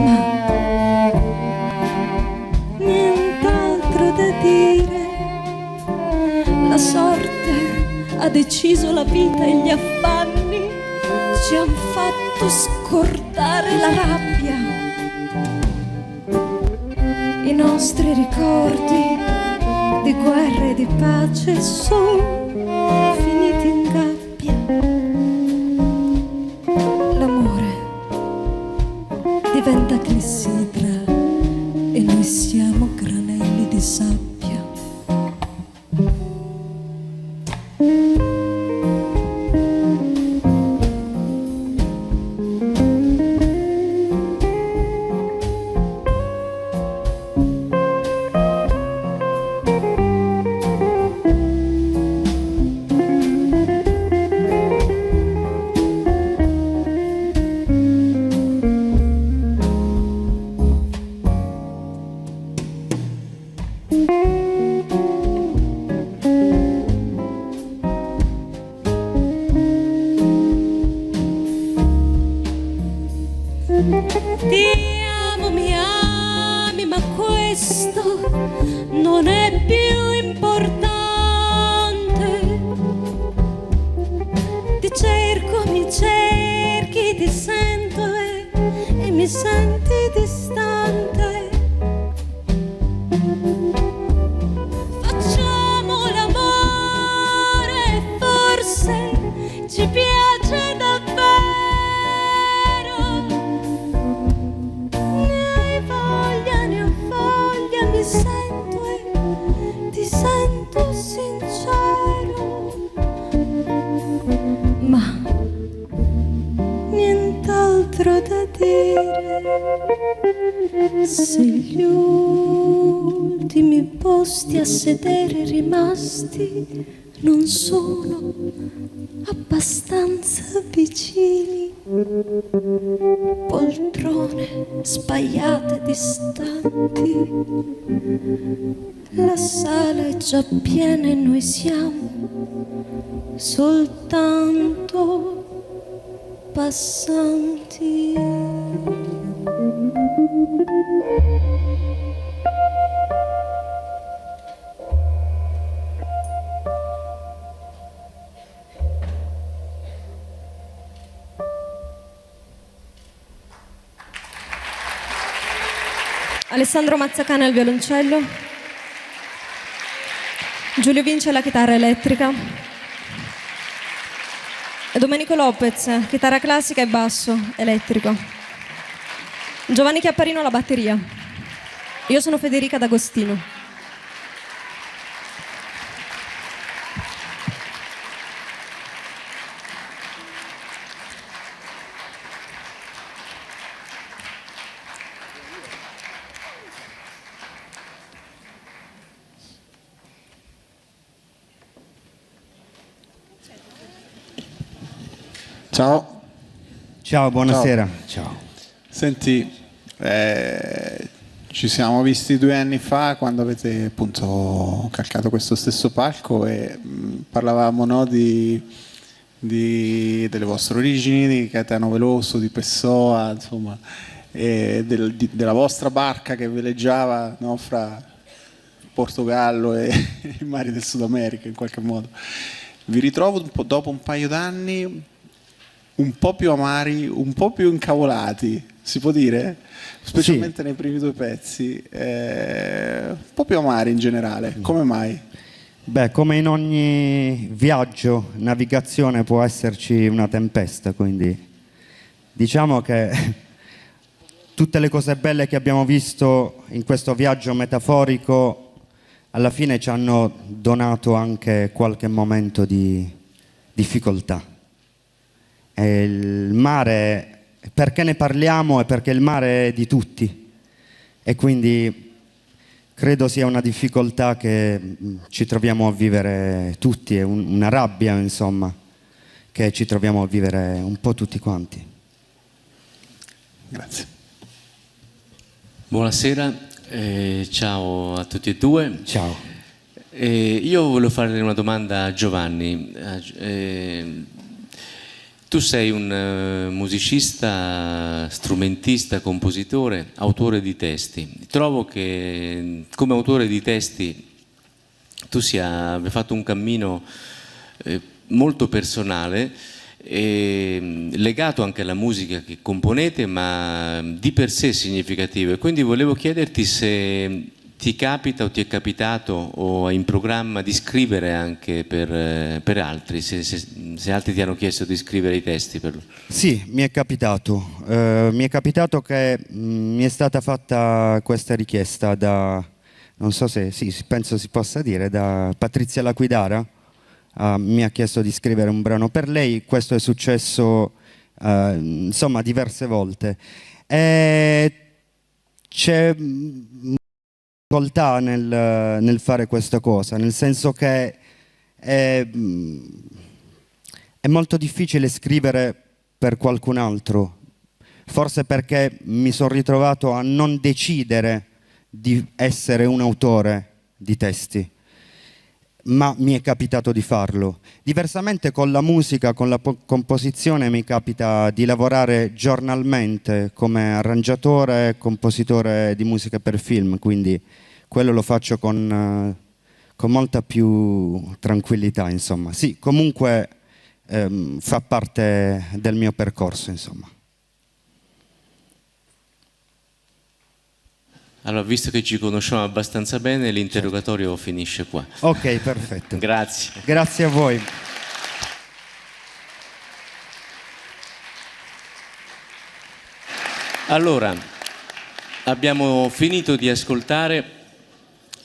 Ma nient'altro da dire. La sorte ha deciso la vita e gli affanni ci han fatto scordare la rabbia. I nostri ricordi di guerra e di pace sono finiti in gabbia. L'amore diventa clessidra e noi siamo granelli di sabbia. Ti amo, mi ami, ma questo non è più importante. Ti cerco, mi cerchi, ti sento e mi senti distante. Facciamo l'amore e forse ci piace davvero. Mi sento e ti sento sincero, ma nient'altro da dire. Se gli ultimi posti a sedere rimasti non sono abbastanza vicini, poltrone sbagliate distanti, la sala è già piena e noi siamo soltanto passanti. Alessandro Mazzacane al violoncello, Giulio Vince alla chitarra elettrica e Domenico Lopez, chitarra classica e basso elettrico. Giovanni Chiapparino alla batteria. Io sono Federica D'Agostino. Ciao. Ciao, buonasera. Ciao. Senti, ci siamo visti 2 anni fa quando avete appunto calcato questo stesso palco e parlavamo, no, delle vostre origini, di Caetano Veloso, di Pessoa, insomma, e della vostra barca che veleggiava, no, fra Portogallo e i mari del Sud America in qualche modo. Vi ritrovo dopo un paio d'anni un po' più amari, un po' più incavolati, si può dire? Specialmente nei primi due pezzi, un po' più amari in generale. Come mai? Beh, come in ogni viaggio, navigazione può esserci una tempesta, quindi diciamo che tutte le cose belle che abbiamo visto in questo viaggio metaforico alla fine ci hanno donato anche qualche momento di difficoltà. E il mare, perché ne parliamo? È perché il mare è di tutti e quindi credo sia una difficoltà che ci troviamo a vivere tutti, è una rabbia, insomma, che ci troviamo a vivere un po' tutti quanti. Grazie. Buonasera, ciao a tutti e due. Ciao. Io volevo fare una domanda a Giovanni. Tu sei un musicista, strumentista, compositore, autore di testi. Trovo che come autore di testi tu abbia fatto un cammino molto personale, legato anche alla musica che componete, ma di per sé significativo. E quindi volevo chiederti se ti capita o ti è capitato o hai in programma di scrivere anche per altri, se altri ti hanno chiesto di scrivere i testi per loro. Sì, mi è capitato. Mi è capitato che mi è stata fatta questa richiesta da, non so se, sì, penso si possa dire, da Patrizia Laquidara. Mi ha chiesto di scrivere un brano per lei. Questo è successo insomma diverse volte. C'è difficoltà nel fare questa cosa, nel senso che è molto difficile scrivere per qualcun altro, forse perché mi sono ritrovato a non decidere di essere un autore di testi, ma mi è capitato di farlo. Diversamente con la musica, con la composizione mi capita di lavorare giornalmente come arrangiatore e compositore di musica per film, quindi quello lo faccio con molta più tranquillità, insomma. Sì, comunque fa parte del mio percorso, insomma. Allora, visto che ci conosciamo abbastanza bene, l'interrogatorio finisce qua. Ok, perfetto. Grazie. Grazie a voi. Allora, abbiamo finito di ascoltare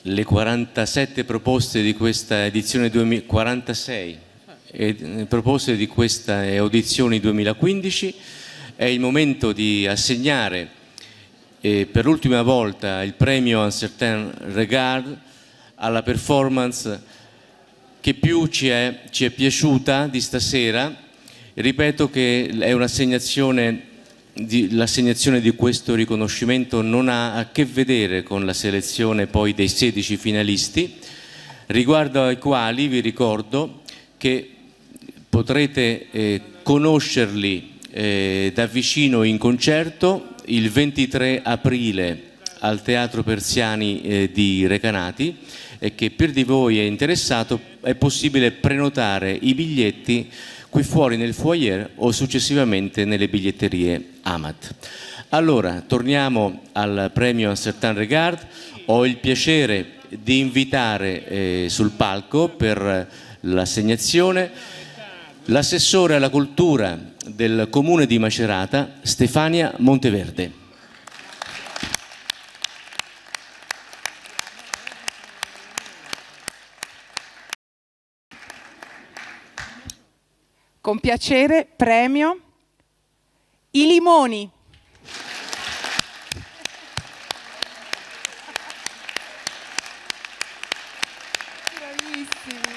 le 47 proposte di questa edizione 46 proposte di questa audizione 2015. È il momento di assegnare per l'ultima volta il premio Un Certain Regard alla performance che più ci è piaciuta di stasera. Ripeto che è un'assegnazione, l'assegnazione di questo riconoscimento non ha a che vedere con la selezione poi dei 16 finalisti, riguardo ai quali vi ricordo che potrete conoscerli da vicino in concerto il 23 aprile al Teatro Persiani di Recanati, e che per di voi è interessato è possibile prenotare i biglietti qui fuori nel foyer o successivamente nelle biglietterie Amat. Allora, torniamo al premio Un Certain Regard. Ho il piacere di invitare sul palco per l'assegnazione l'assessore alla cultura del Comune di Macerata, Stefania Monteverde. Con piacere premio I Limoni. Bravissimi.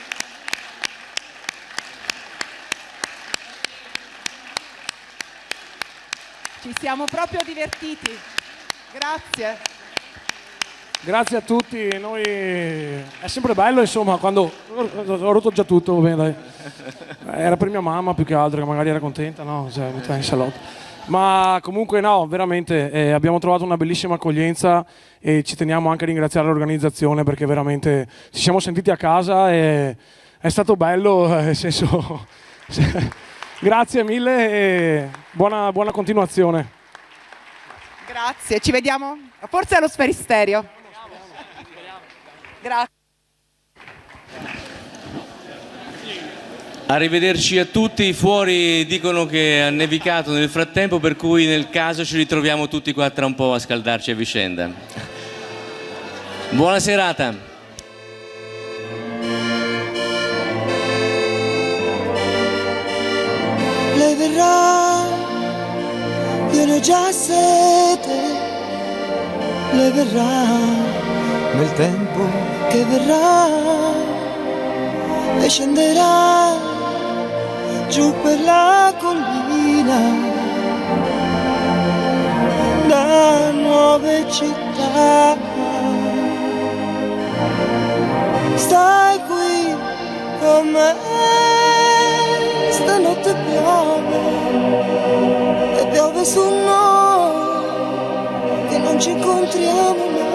Ci siamo proprio divertiti. Grazie. Grazie a tutti, noi è sempre bello, insomma, quando ho rotto già tutto, va bene, dai. Era per mia mamma più che altro, che magari era contenta, no? Cioè, metteva in salotto. Ma comunque no, veramente abbiamo trovato una bellissima accoglienza e ci teniamo anche a ringraziare l'organizzazione, perché veramente ci siamo sentiti a casa e è stato bello, nel senso Grazie mille e buona continuazione. Grazie, ci vediamo forse allo Sferisterio. Grazie. Arrivederci a tutti, fuori dicono che ha nevicato nel frattempo, per cui nel caso ci ritroviamo tutti qua tra un po' a scaldarci a vicenda. Buona serata. Lei verrà, io ne ho già sete, lei verrà nel tempo che verrà e scenderà giù per la collina da nuove città. Stai qui con me, stanotte piove e piove su noi che non ci incontriamo mai.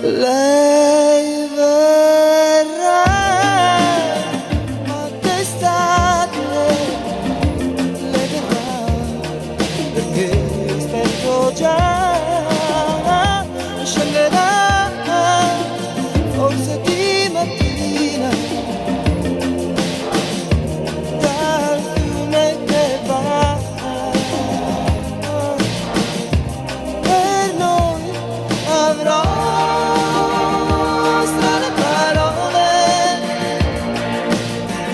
Lei verrà già scenderà forse di mattina dal fiume che va. Per noi avrò strane parole,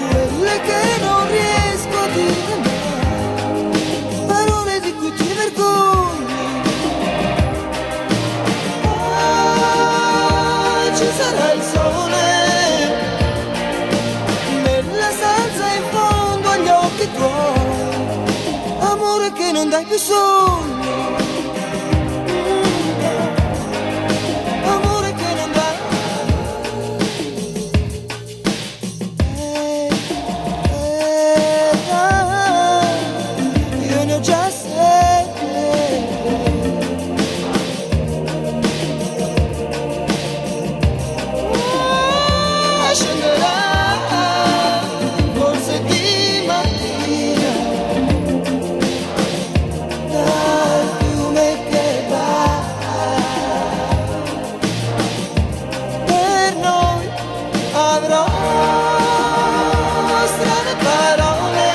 quelle che non riesco a dire mai, parole di cui ti vergogni. Ci sarà il sole nella stanza in fondo agli occhi tuoi, amore che non dai più sogni, amore che non dai. Io ne ho già forse di mattina dal fiume che va. Per noi avrò strane parole,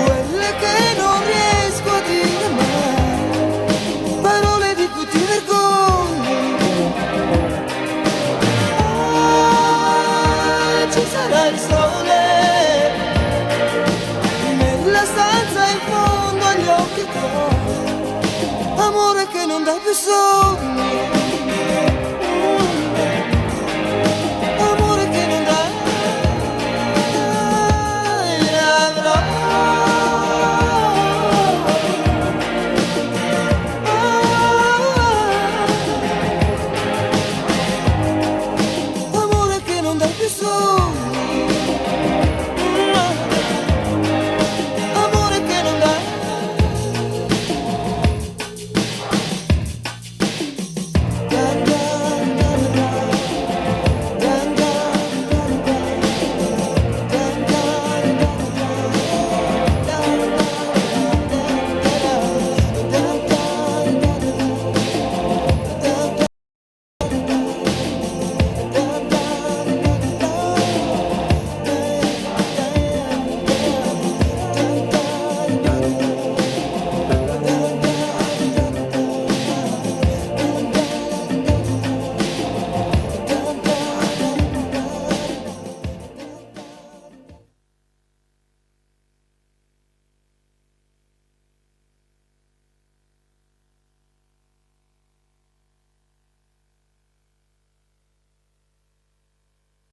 quelle che non riesco a dire mai, parole di cui ti vergogni. Ci sarà il sole nella stanza in fondo agli occhi tuoi, amore che non dai più sogni.